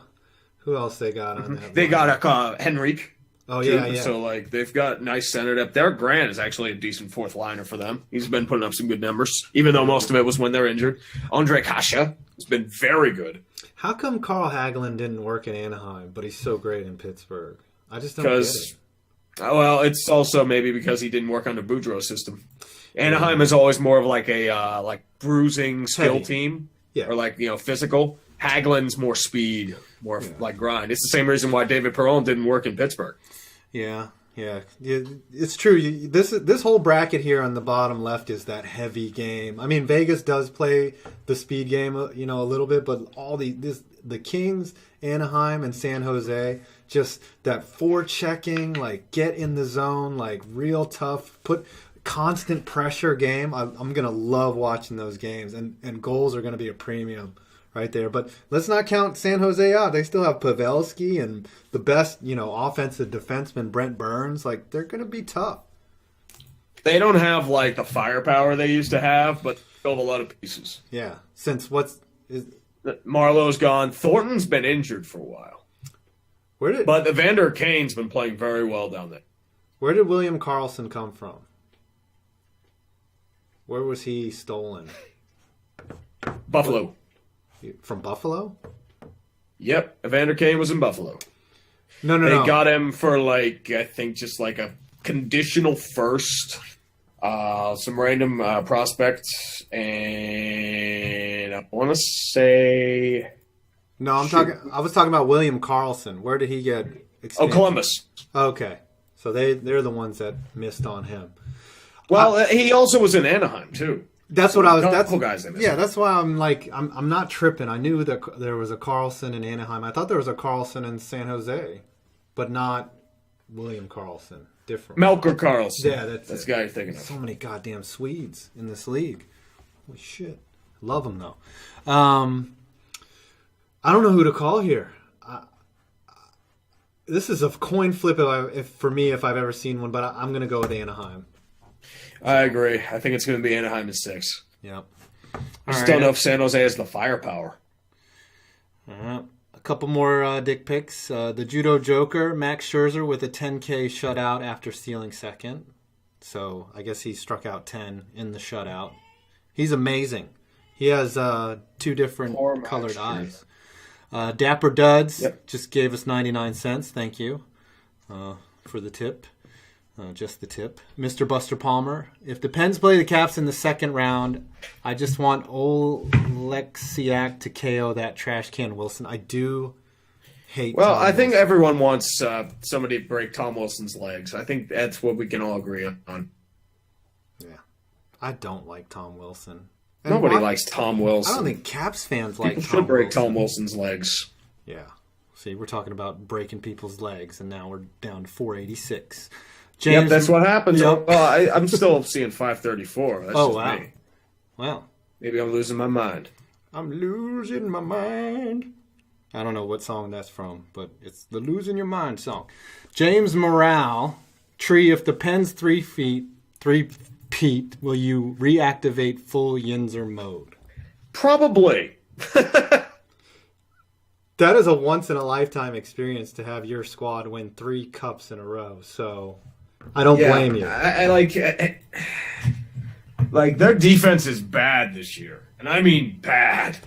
Who else they got on that? They got Henrique. Oh, too. yeah. So, they've got nice center depth. Derek Grant is actually a decent fourth liner for them. He's been putting up some good numbers, even though most of it was when they're injured. Andre Kasha has been very good. How come Carl Hagelin didn't work in Anaheim, but he's so great in Pittsburgh? I just don't get it. Well, it's also maybe because he didn't work on the Boudreaux system. Anaheim is always more of a bruising skill Heavy. Yeah. team, or physical. Hagelin's more speed, more grind. It's the same reason why David Perron didn't work in Pittsburgh. Yeah. It's true. This whole bracket here on the bottom left is that heavy game. I mean, Vegas does play the speed game, a little bit, but all the Kings, Anaheim, and San Jose, just that forechecking, get in the zone, real tough, put constant pressure game. I'm gonna love watching those games, and goals are gonna be a premium right there. But let's not count San Jose out. They still have Pavelski and the best, offensive defenseman, Brent Burns. They're going to be tough. They don't have, the firepower they used to have, but they have a lot of pieces. Yeah. Since Marlowe's gone. Thornton's been injured for a while. But Evander Kane's been playing very well down there. Where did William Karlsson come from? Where was he stolen? Buffalo. From Buffalo? Yep, Evander Kane was in Buffalo. No. They got him for I think just a conditional first, some random prospects, and I want to say. No, I was talking about William Karlsson. Where did he get? Columbus. Okay, so they're the ones that missed on him. Well, he also was in Anaheim too. That's what I was. That's why I'm not tripping. I knew that there was a Karlsson in Anaheim. I thought there was a Karlsson in San Jose, but not William Karlsson. Different. Melker Karlsson. Yeah, that's the guy you're thinking of. So many goddamn Swedes in this league. Holy shit, love them though. I don't know who to call here. This is a coin flip for me if I've ever seen one, but I'm going to go with Anaheim. I agree. I think it's going to be Anaheim in 6. Yep. I just don't know if San Jose has the firepower. A couple more dick pics. The Judo Joker, Max Scherzer, with a 10K shutout after stealing second. So I guess he struck out 10 in the shutout. He's amazing. He has 2 different colored eyes. Dapper Duds just gave us 99 cents. Thank you for the tip. Just the tip. Mr. Buster Palmer. If the Pens play the Caps in the second round, I just want Oleksiak to KO that trash can Wilson. I do hate Well, Tom I think Wilson. everyone wants somebody to break Tom Wilson's legs. I think that's what we can all agree on. Yeah. I don't like Tom Wilson. Nobody likes Tom Wilson. I don't think Caps fans like People Tom should break Wilson. Tom Wilson's legs. Yeah. See, we're talking about breaking people's legs, and now we're down to 486. Yep, that's what happens. Yep. Well, I'm still seeing 534. That's just wow. me. Well, maybe I'm losing my mind. I'm losing my mind. I don't know what song that's from, but it's the Losing Your Mind song. James Morale, Tree, if the Pens 3 feet, will you reactivate full Yinzer mode? Probably. That is a once in a lifetime experience to have your squad win 3 cups in a row. So I don't blame you. I like their defense is bad this year, and I mean bad.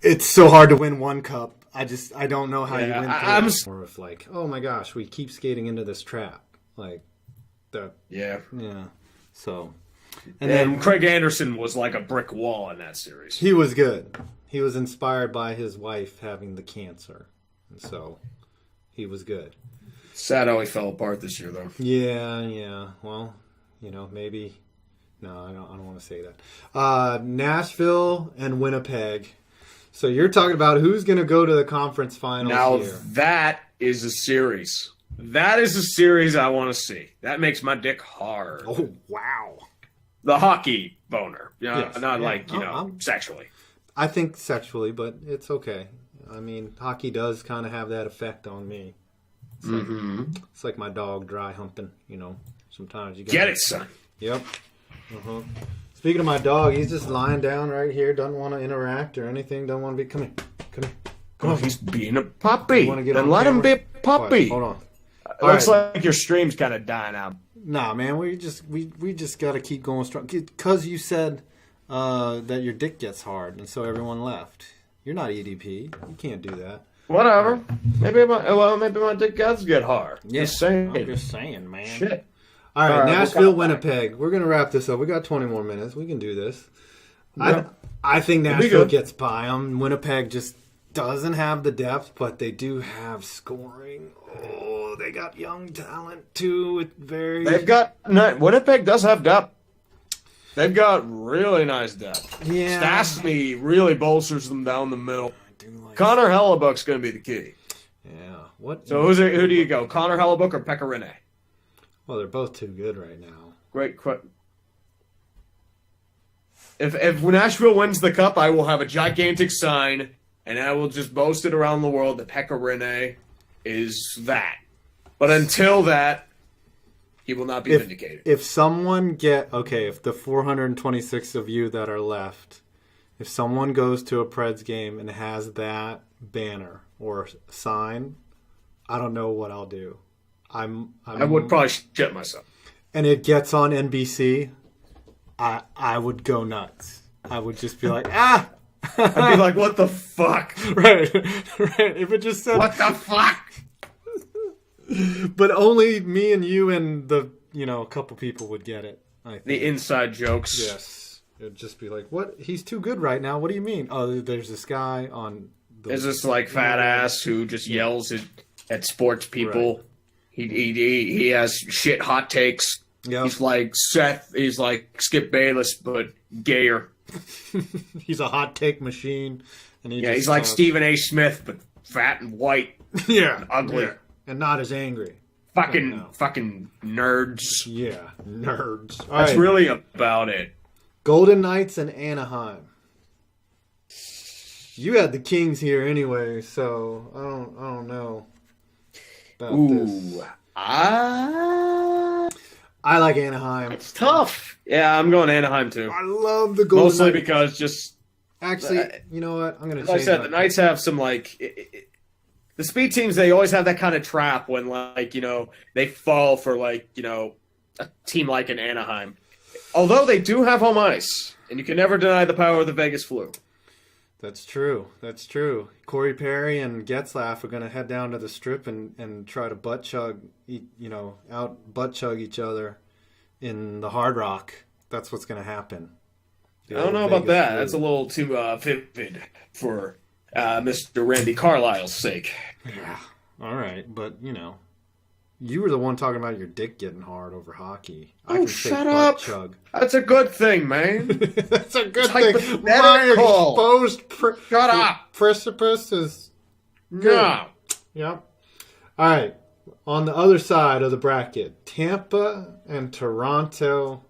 It's so hard to win 1 cup. I don't know how you win 3. I'm more of like, oh my gosh, we keep skating into this trap. Like the yeah. So And then Craig Anderson was like a brick wall in that series. he was good. He was inspired by his wife having the cancer, and so he was good. Sad how he fell apart this year, though. Yeah. Well, maybe. No, I don't want to say that. Nashville and Winnipeg. So you're talking about who's going to go to the conference finals Now here. that is a series. That is a series I want to see. That makes my dick hard. Oh, wow. The hockey boner. Yes. Not Yeah. like, sexually. I think sexually, but it's okay. I mean, hockey does kind of have that effect on me. It's like my dog dry humping, Sometimes you Get it, son. Yep. Speaking of my dog, he's just lying down right here. Doesn't want to interact or anything. Doesn't want to be. Come here. Come on. He's being a puppy. wanna get Then on let him be camera? a puppy. Hold on. Looks right. like your stream's kind of dying out. Nah, man, we just got to keep going strong. Because you said that your dick gets hard, and so everyone left. You're not EDP. You can't do that. Whatever. Maybe my dick does get hard. Yeah, Just saying. I'm just saying, man. Shit. All right, All right, Nashville, we'll come Winnipeg. We're gonna wrap this up. We got 20 more minutes. We can do this. Yeah. I think be Nashville good. gets by them. Winnipeg just doesn't have the depth, but they do have scoring. Oh, they got young talent too. Winnipeg does have depth. They've got really nice depth. Yeah. Stastny really bolsters them down the middle. I do like. Connor Hellebuck's going to be the key. Yeah. What? So who do you go? Connor Hellebuck or Pekka Rinne? Well, they're both too good right now. Great question. If Nashville wins the cup, I will have a gigantic sign, and I will just boast it around the world that Pekka Rinne is that. But until that, he will not be vindicated. If the 426 of you that are left, if someone goes to a Preds game and has that banner or sign, I don't know what I'll do. I would probably shit myself. And it gets on NBC, I would go nuts. I would just be like, I'd be like, what the fuck? right. If it just said, What the fuck? but only me and you and the a couple people would get it. I think. The inside jokes. Yes, it'd just be like, what? He's too good right now. What do you mean? Oh, there's this guy on. There's this like fat ass who just yells at sports people. Right. He has shit hot takes. Yep. He's like Seth. He's like Skip Bayless, but gayer. He's a hot take machine, and He's like Stephen A. Smith, but fat and white. Yeah, ugly. yeah. And not as angry. Fucking nerds. Yeah, nerds. All That's right. really about it. Golden Knights and Anaheim. You had the Kings here anyway, so I don't know about this. I like Anaheim. It's tough. Yeah, I'm going Anaheim too. I love the Golden Mostly Knights. because just Actually, you know what? I'm going to like I change said, my- the Knights have some the speed teams. They always have that kind of trap when they fall for a team like an Anaheim. Although they do have home ice, and you can never deny the power of the Vegas flu. That's true. Corey Perry and Getzlaff are going to head down to the Strip and try to butt chug each other in the Hard Rock. That's what's going to happen. I don't know about that. That's a little too vivid for Mr. Randy Carlisle's sake. Yeah. All right, but you were the one talking about your dick getting hard over hockey. I can say shut butt up! Chug. That's a good thing, man. That's a good It's thing. My hypothetical. exposed Shut up! precipice is good. No. Yep. All right. On the other side of the bracket, Tampa and Toronto.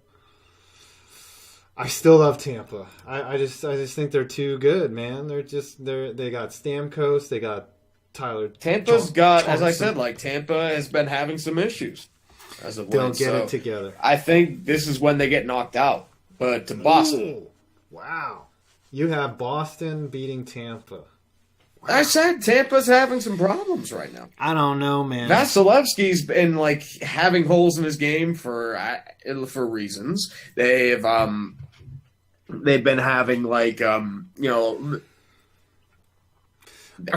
I still love Tampa. I just think they're too good, man. They got Stamkos, they got Tyler. Tampa's got, as I Johnson. said, Tampa has been having some issues as of They'll late. get So it together. I think this is when they get knocked out. But to Boston, Ooh, wow. You have Boston beating Tampa. I said Tampa's having some problems right now. I don't know, man. Vasilevsky's been like having holes in his game for reasons. They've been having like they're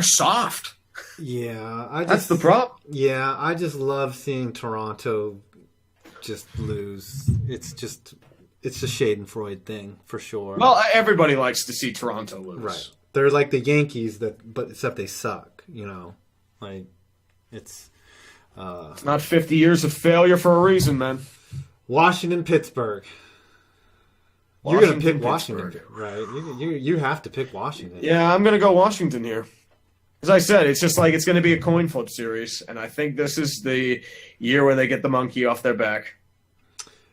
soft. Yeah, That's the problem. Yeah, I just love seeing Toronto just lose. It's a Schadenfreude thing for sure. Well, everybody likes to see Toronto lose. Right. They're like the Yankees but except they suck, Like it's Not 50 years of failure for a reason, man. Washington, Pittsburgh. You're going to pick Washington, right? You have to pick Washington. Yeah, I'm going to go Washington here. As I said, it's just like it's going to be a coin flip series, and I think this is the year where they get the monkey off their back.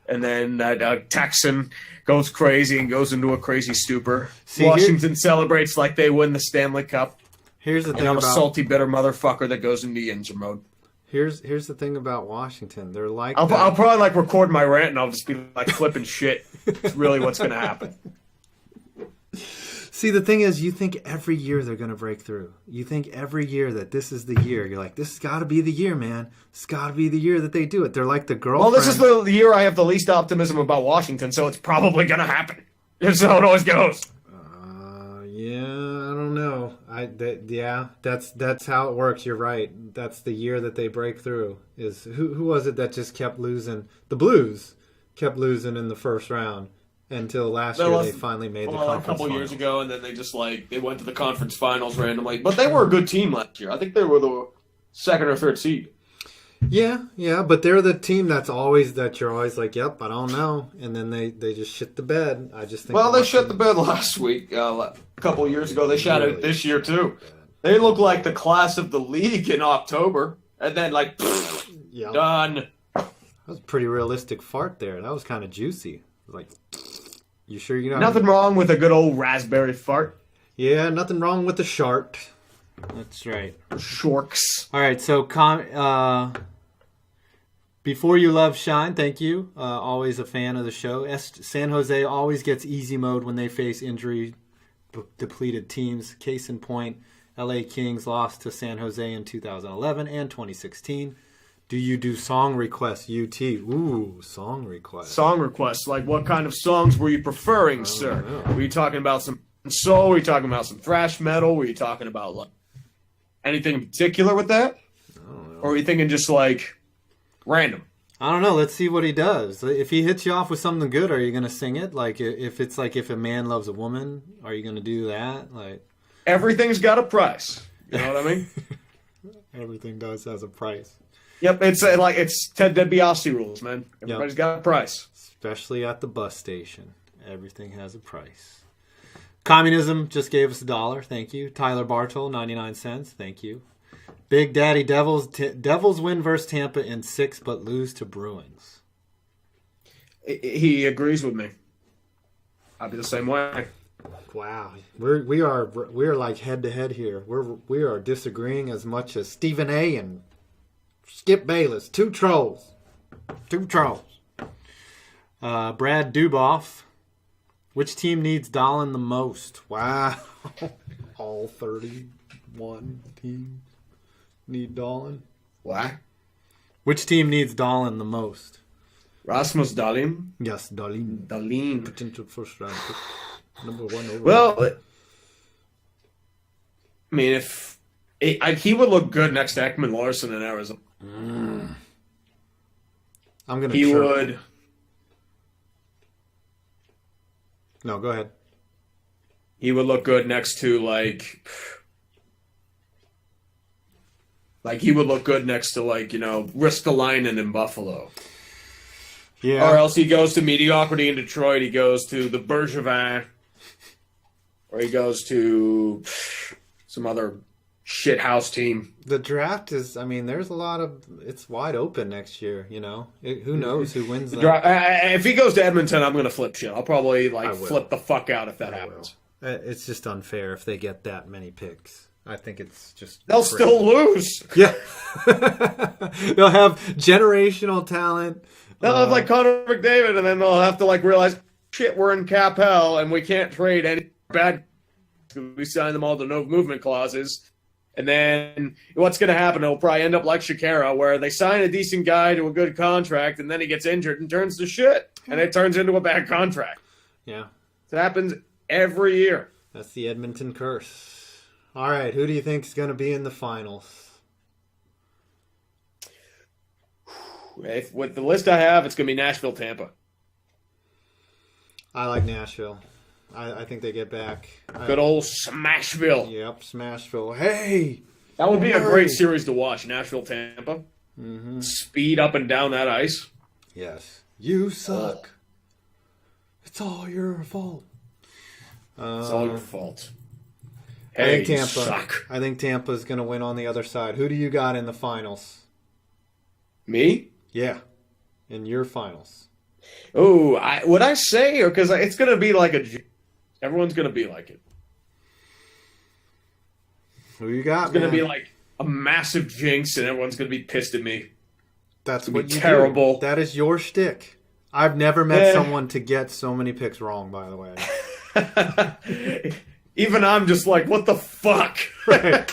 And then that Texan goes crazy and goes into a crazy stupor. Washington celebrates like they win the Stanley Cup. Here's the thing I'm about a salty, bitter motherfucker that goes into Yinzer mode. Here's the thing about Washington. They're like I'll probably like record my rant and I'll just be like flipping shit. It's really what's going to happen. See, the thing is, you think every year they're going to break through. You think every year that this is the year. You're like, this has got to be the year, man. It's got to be the year that they do it. They're like the girlfriend. Well, this is the year I have the least optimism about Washington, so it's probably going to happen. That's how it always goes. Yeah, I don't know. That's how it works. You're right. That's the year that they break through. Is who was it that just kept losing? The Blues kept losing in the first round. Until last year, they finally made the conference a couple finals. years ago, and then they just they went to the conference finals randomly. But they were a good team last year. I think they were the second or third seed. Yeah, but they're the team that you're always like, yep, I don't know, and then they just shit the bed. I just think. Well, they shit the bed last week. A couple of years ago, they shot it this year too. They look like the class of the league in October, and then done. That was a pretty realistic fart there. That was kind of juicy. Like. You sure you know? Nothing wrong with a good old raspberry fart. Yeah, nothing wrong with the shart. That's right. Shorks. All right, so before you love shine, thank you. Always a fan of the show. San Jose always gets easy mode when they face injury depleted teams. Case in point, LA Kings lost to San Jose in 2011 and 2016. Do you do song requests, UT? Ooh, song requests. Song requests. Like, what kind of songs were you preferring, sir? Know. Were you talking about some soul? Were you talking about some thrash metal? Were you talking about anything in particular with that? I don't know. Or were you thinking just random? I don't know. Let's see what he does. If he hits you off with something good, are you going to sing it? Like, if it's like if a man loves a woman, are you going to do that? Like, everything's got a price. You know what I mean? Everything does has a price. Yep, it's Ted DiBiase rules, man. Everybody's got a price. Especially at the bus station. Everything has a price. Communism just gave us $1. Thank you. Tyler Bartol, 99 cents. Thank you. Big Daddy Devils. Devils win versus Tampa in 6, but lose to Bruins. He agrees with me. I'll be the same way. Wow, we are like head to head here. We are disagreeing as much as Stephen A. and Skip Bayless. Two trolls. Brad Duboff. Which team needs Dahlin the most? Wow. All 31 teams need Dahlin. What? Which team needs Dahlin the most? Rasmus Dahlin? Yes, Dahlin. Dahlin. Potential first round pick. Number 1 overall. Well, I mean, he would look good next to Ekman Larson in Arizona. I'm gonna. He would. No, go ahead. He would look good next to he would look good next to Ristolainen in Buffalo. Yeah. Or else he goes to mediocrity in Detroit. He goes to the Bergevin, or he goes to some other shithouse team. The draft is, there's a lot of, it's wide open next year, who knows who wins that. If he goes to Edmonton, I'm going to flip shit. I'll probably will. flip the fuck out if that happens. It's just unfair if they get that many picks. I think it's just They'll crazy. still lose. Yeah. They'll have generational talent. They'll have Connor McDavid, and then they'll have to realize, shit, we're in cap hell, and we can't trade any bad We signed them all to no movement clauses. And then what's going to happen? It'll probably end up like Shakira, where they sign a decent guy to a good contract, and then he gets injured and turns to shit. And it turns into a bad contract. Yeah. It happens every year. That's the Edmonton curse. All right, who do you think is going to be in the finals? With the list I have, it's going to be Nashville, Tampa. I like Nashville. I think they get back. Good old Smashville. Yep, Smashville. Hey! That would be a great series to watch, Nashville, Tampa. Mm-hmm. Speed up and down that ice. Yes. You suck. It's all your fault. It's all your fault. I Hey, think Tampa. suck. I think Tampa's going to win on the other side. Who do you got in the finals? Me? Yeah, in your finals. Oh, would I say? Or because it's going to be like everyone's going to be like it. Who you got, It's going to be like a massive jinx, and everyone's going to be pissed at me. That's what you terrible. do. That is your shtick. I've never met someone to get so many picks wrong, by the way. Even I'm just like, what the fuck? Right.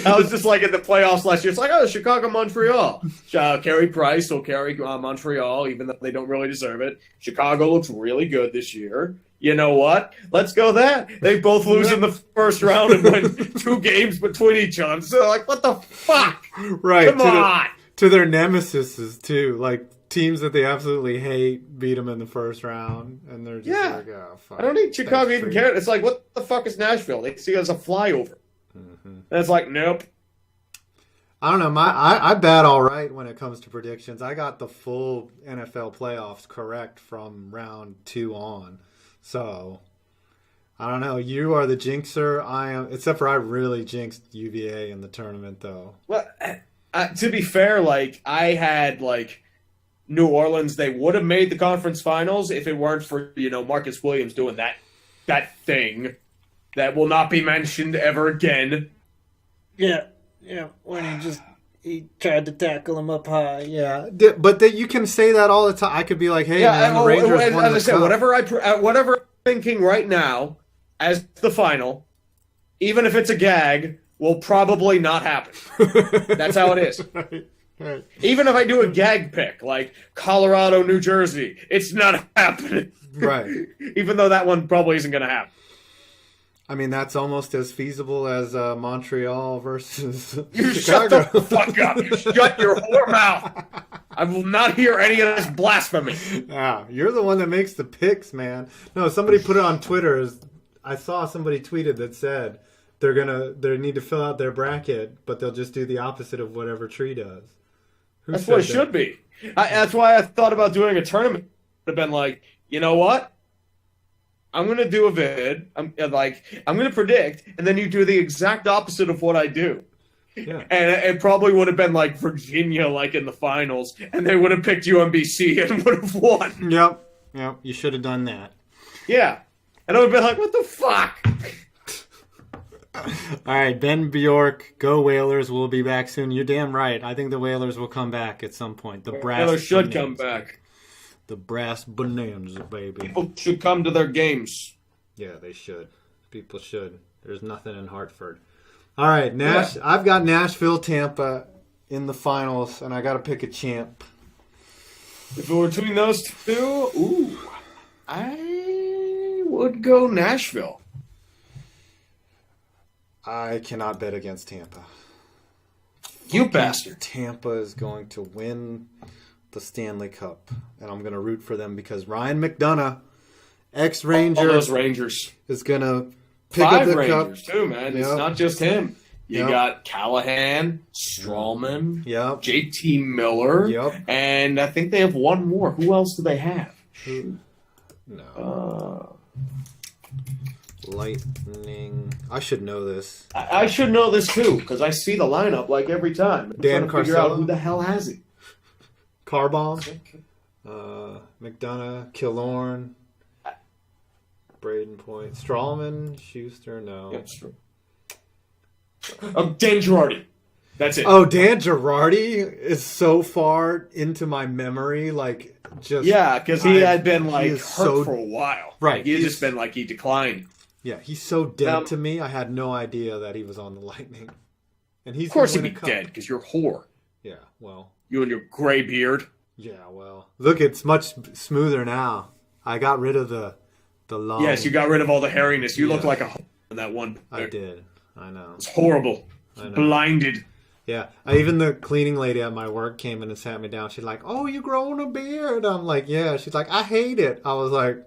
I was just like in the playoffs last year. It's like, oh, Chicago, Montreal. Carey Price will carry Montreal, even though they don't really deserve it. Chicago looks really good this year. You know what? Let's go that. They both lose in the first round and win 2 games between each other. So, like, what the fuck? Right. Come on. To their nemesis, too. Like, teams that they absolutely hate beat them in the first round. And they're just like, oh, fuck. I don't think Chicago even cared. It's like, what the fuck is Nashville? They see it as a flyover. Mm-hmm. And it's like, nope. I don't know. I bat all right when it comes to predictions. I got the full NFL playoffs correct from round 2 on. So, I don't know. You are the jinxer. I am, except for I really jinxed UVA in the tournament, though. Well, to be fair, like, I had, like, New Orleans, they would have made the conference finals if it weren't for, Marcus Williams doing that thing that will not be mentioned ever again. Yeah, when he tried to tackle him up high. Yeah, but you can say that all the time. I could be like, hey, man, the Rangers won as I said, cup. whatever I'm thinking right now as the final, even if it's a gag, will probably not happen. That's how it is. Right. Even if I do a gag pick, like Colorado, New Jersey, it's not happening. Right. Even though that one probably isn't going to happen. I mean, that's almost as feasible as Montreal versus You Chicago. shut the fuck up. You shut your whore mouth. I will not hear any of this blasphemy. Yeah, you're the one that makes the picks, man. No, somebody put it on Twitter. I saw somebody tweeted that said they need to fill out their bracket, but they'll just do the opposite of whatever Tree does. That's what it should be. That's why I thought about doing a tournament. I've been like, you know what? I'm going to do a vid. I'm going to predict, and then you do the exact opposite of what I do. Yeah. And it probably would have been like Virginia, like in the finals, and they would have picked UMBC and would have won. Yep. You should have done that. Yeah. And I would have been like, what the fuck? All right, Ben Bjork, go Whalers. We'll be back soon. You're damn right. I think the Whalers will come back at some point. The Whalers should come back. The brass bonanza, baby. People should come to their games. Yeah, they should. People should. There's nothing in Hartford. All right, I've got Nashville, Tampa in the finals, and I got to pick a champ. If it were between those two, I would go Nashville. I cannot bet against Tampa. You bastard. Tampa is going to win the Stanley Cup, and I'm going to root for them because Ryan McDonough, ex-Ranger, all those Rangers, is going to pick 5 up the Rangers cup. too, man. Yep. It's not just him. You Yep. got Callahan, Strawman, Yep. JT Miller, Yep. and I think they have one more. Who else do they have? No. Lightning. I should know this. I should know this too because I see the lineup like every time. I'm Dan trying to figure out Carcella? who the hell has he. Carbomb. McDonough. Killorn. Braden Point. Strawman. Schuster. No. Yep, sure. Dan Girardi. That's it. Oh, Dan Girardi is so far into my memory. Like, just. Yeah, because he had been he like is hurt so- for a while. Right, Like, he had he's- just been like he declined. Yeah, he's so dead Um, to me. I had no idea that he was on the Lightning. And he's Of course he'd gonna be win a cup. dead because you're a whore. Yeah, well, You and your gray beard. yeah, well. Look, it's much smoother now. I got rid of the long. Yes, you got rid of all the hairiness. You look Yeah. like a whore in that one. I did. I know. It's horrible. I know. Blinded. Yeah, even the cleaning lady at my work came in and sat me down. She's like, "Oh, you growing a beard?" I'm like, "Yeah." She's like, "I hate it." I was like,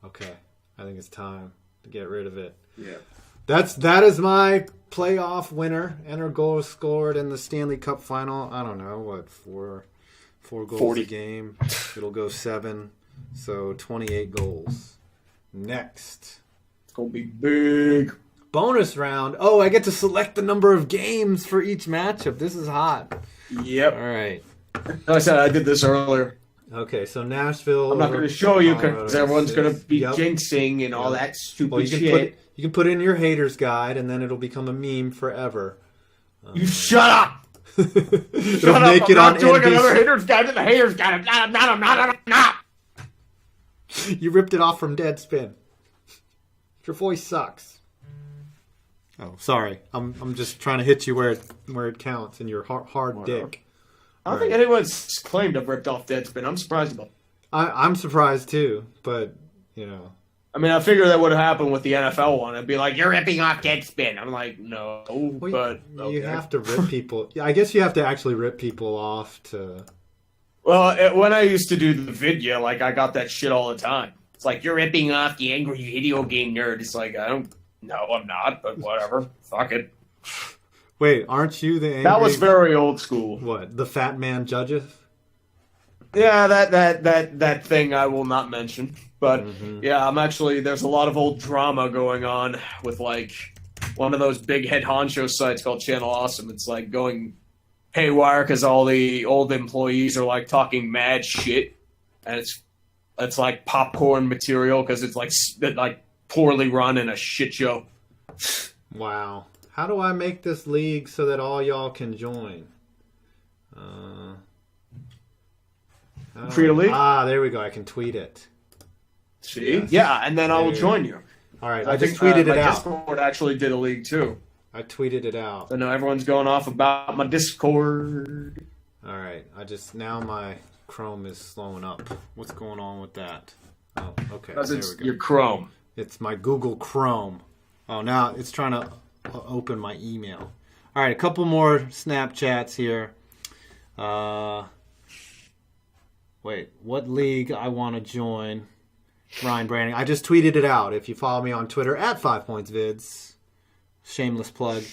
"Okay, I think it's time to get rid of it." Yeah. That is my playoff winner. Enter goals scored in the Stanley Cup final. I don't know what four goals 40. a game. It'll go 7, so 28 goals. Next. It's gonna be big. Bonus round. Oh, I get to select the number of games for each matchup. This is hot. Yep. All right. Like I said, I did this earlier. Okay, so Nashville. I'm not going to show you because Colorado everyone's going to six. be Yep. jinxing and all that stupid Well, you can shit. put it in your haters guide, and then it'll become a meme forever. You shut up! It'll Shut make up! it I'm on not doing another NBC. haters guide to the haters guide. I'm not. You ripped it off from Deadspin. Your voice sucks. Oh, sorry. I'm just trying to hit you where it counts in your hard Whatever. dick. I don't think anyone's claimed I've ripped off Deadspin. I'm surprised about it. I'm surprised too, but you know. I mean, I figure that would have happened with the NFL one. It'd be like, you're ripping off Deadspin. I'm like, no, Well, but you okay. have to rip people. I guess you have to actually rip people off to. Well, when I used to do the video, like, I got that shit all the time. It's like, you're ripping off the angry video game nerd. It's like, no, I'm not, but whatever. Fuck it. Wait, aren't you the angry? That was very old school. What? The fat man judges? Yeah, that thing I will not mention. But yeah, I'm actually, there's a lot of old drama going on with like one of those big head honcho sites called Channel Awesome. It's like going haywire because all the old employees are like talking mad shit, and it's like popcorn material because it's like poorly run and a shit show. Wow. How do I make this league so that all y'all can join? Create a league? Ah, there we go. I can tweet it. See? Yes. Yeah, and then I will There. join you. All right, I I just think tweeted my it out. Discord actually did a league too. I tweeted it out. So now everyone's going off about my Discord. All right, now my Chrome is slowing up. What's going on with that? Oh, okay. Because There it's we go. your Chrome. It's my Google Chrome. Oh, now it's trying to open my email. All right, a couple more Snapchats here. Wait, what league I want to join? Ryan Branding. I just tweeted it out. If you follow me on Twitter at 5pointsvids. Shameless plug.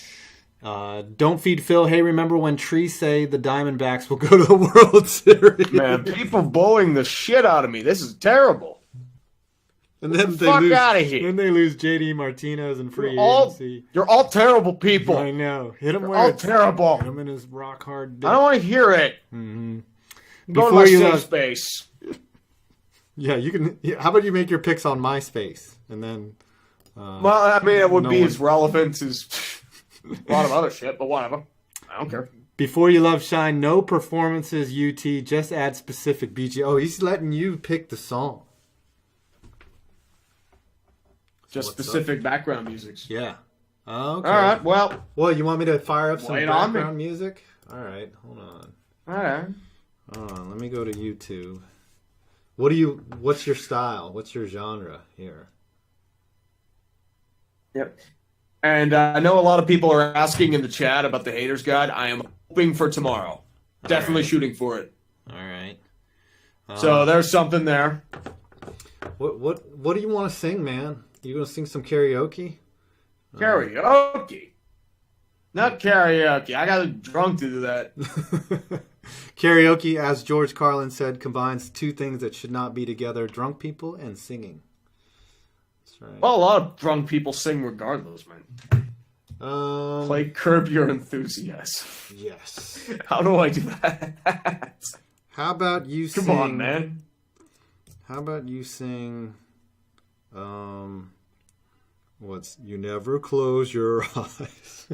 Don't feed Phil. Hey, remember when Tree say the Diamondbacks will go to the World Series? Man, people bullying the shit out of me. This is terrible. And then they fuck lose. outta here. Then they lose JD Martinez and free All, agency. you're all terrible people. I know. Hit him You're where all it's terrible. hit him in his rock hard dick. I don't want to hear it. Mm-hmm. Go to Before my you safe left- space. Yeah, you can. Yeah, how about you make your picks on MySpace and then? Well, I mean, it would no be one- as relevant as a lot of other shit, but whatever. I don't care. Before you love shine, no performances. UT just add specific BG. Oh, he's letting you pick the song. Just What's specific background musics. Yeah. Okay. All right, well, Well, you want me to fire up some Lay it on me. background music? All right, hold on. all right. Hold on. Let me go to YouTube. What's your style? What's your genre here? Yep. And I know a lot of people are asking in the chat about the Haters Guide. I am hoping for tomorrow. Definitely right. shooting for it. All right. So there's something there. What do you want to sing, man? You gonna sing some karaoke? Karaoke. Not karaoke. I got drunk to do that. Karaoke, as George Carlin said, combines two things that should not be together: drunk people and singing. That's right. Well, a lot of drunk people sing regardless, man. Play Curb Your Enthusiasm. Yes. How do I do that? How about you sing? Come on, man. How about you sing? What's You Never Close Your Eyes?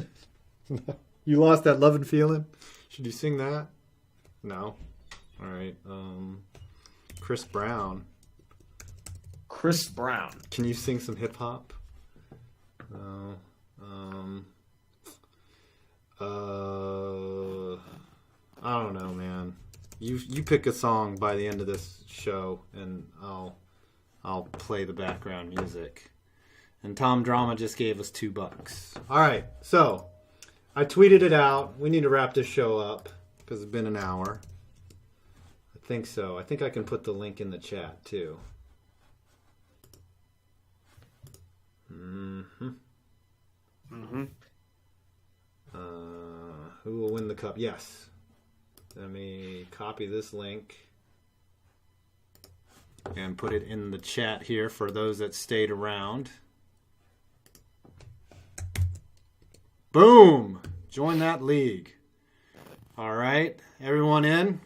You lost that love and feeling? Should you sing that? No. All right. Chris Brown. Chris Brown. Can you sing some hip hop? I don't know, man. You pick a song by the end of this show, and I'll play the background music. And Tom Drama just gave us $2. All right, so I tweeted it out. We need to wrap this show up because it's been an hour. I think so. I think I can put the link in the chat too. Who will win the cup? Yes. Let me copy this link and put it in the chat here for those that stayed around. Boom! Join that league. All right, everyone in?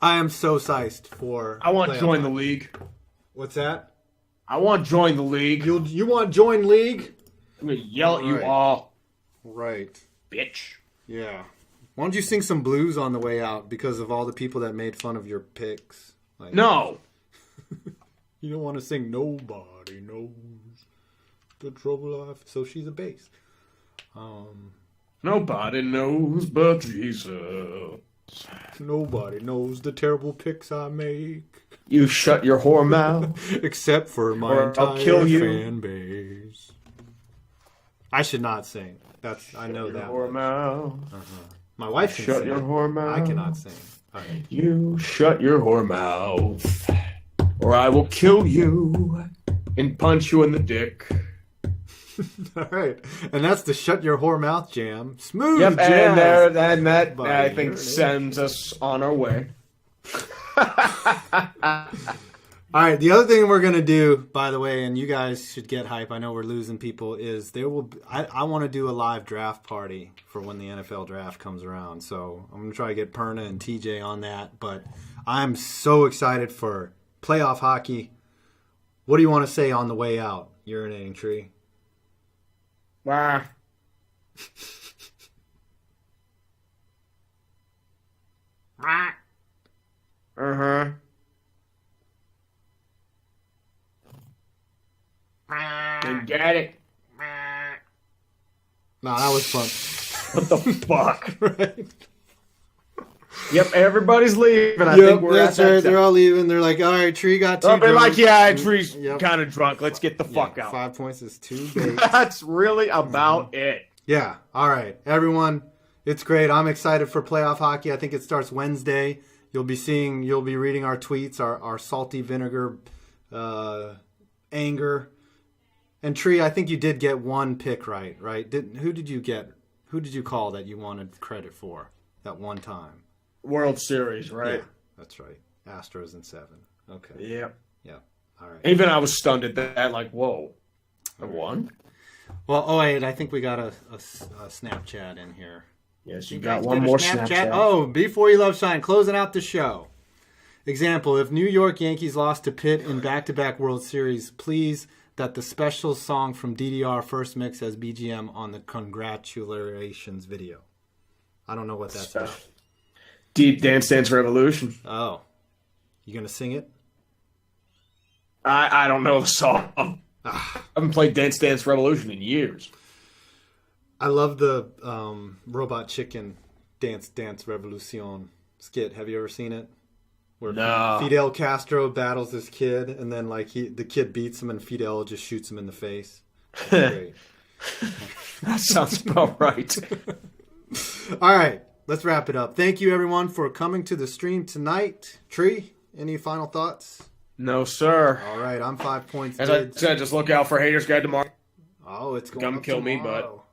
I am so psyched for. I want to join the league. What's that? I want to join the league. You want to join league? I'm gonna yell at you Right. all, Right. bitch. Yeah. Why don't you sing some blues on the way out because of all the people that made fun of your picks? Like, No. You don't want to sing Nobody Knows the Trouble I've... So she's a bass. Nobody knows but Jesus. Nobody knows the terrible picks I make. You shut your whore mouth. Except for my Or entire I'll kill you. fan base. I should not sing. I know that Whore one. mouth. My wife can Shut sing. your whore mouth. I cannot sing. All right. You shut your whore mouth, or I will kill you and punch you in the dick. All right. And that's the Shut Your Whore Mouth jam. Smooth Yep, jazz. and that By I think Urinating. sends us on our way. All right, the other thing we're gonna do, by the way, and you guys should get hype. I know we're losing people. Is there will I want to do a live draft party for when the NFL draft comes around. So I'm gonna try to get Perna and TJ on that. But I'm so excited for playoff hockey. What do you want to say on the way out, Urinating Tree? Wah. Uh-huh. And get it. No, that was fun. What the fuck? Right? Yep, everybody's leaving. I think we're that's at that right. They're all leaving. They're like, all right, Tree got two. Oh, they're like, drunk." yeah, Tree's Yep. kind of drunk. Let's get the fuck out. 5 points is too big. That's really about it. Yeah. All right, everyone. It's great. I'm excited for playoff hockey. I think it starts Wednesday. You'll be reading our tweets, our salty vinegar, anger, and Tree. I think you did get one pick right. Who did you get? Who did you call that you wanted credit for that one time? World Series, right? Yeah, that's right. Astros in 7. Okay. Yep. Yeah. All right. Even I was stunned at that. Like, whoa, I won. Well, oh wait, I think we got a Snapchat in here. Yes, you You got guys one get a more Snapchat. Oh, Before You Love Shine, closing out the show. Example, if New York Yankees lost to Pitt in back-to-back World Series, please that the special song from DDR first mix as BGM on the congratulations video. I don't know what that's about. Deep Dance Dance Revolution. Oh. You going to sing it? I don't know the song. I haven't played Dance Dance Revolution in years. I love the Robot Chicken Dance Revolution skit. Have you ever seen it? Where No. Fidel Castro battles this kid, and then the kid beats him, and Fidel just shoots him in the face. Great. That sounds about right. All right, let's wrap it up. Thank you, everyone, for coming to the stream tonight. Tree, any final thoughts? No, sir. All right, I'm 5 points. As I Dids. said, just look out for Haters Guide tomorrow. Oh, it's going Come up kill me, tomorrow.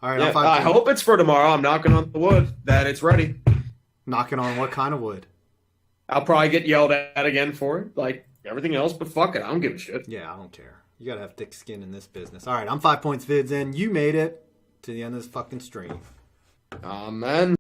All right, Yeah, I'm 5 I points. hope it's for tomorrow. I'm knocking on the wood that it's ready. Knocking on what kind of wood? I'll probably get yelled at again for it, like everything else, but fuck it. I don't give a shit. Yeah, I don't care. You gotta have thick skin in this business. All right, I'm 5 points vids in. You made it to the end of this fucking stream. Amen.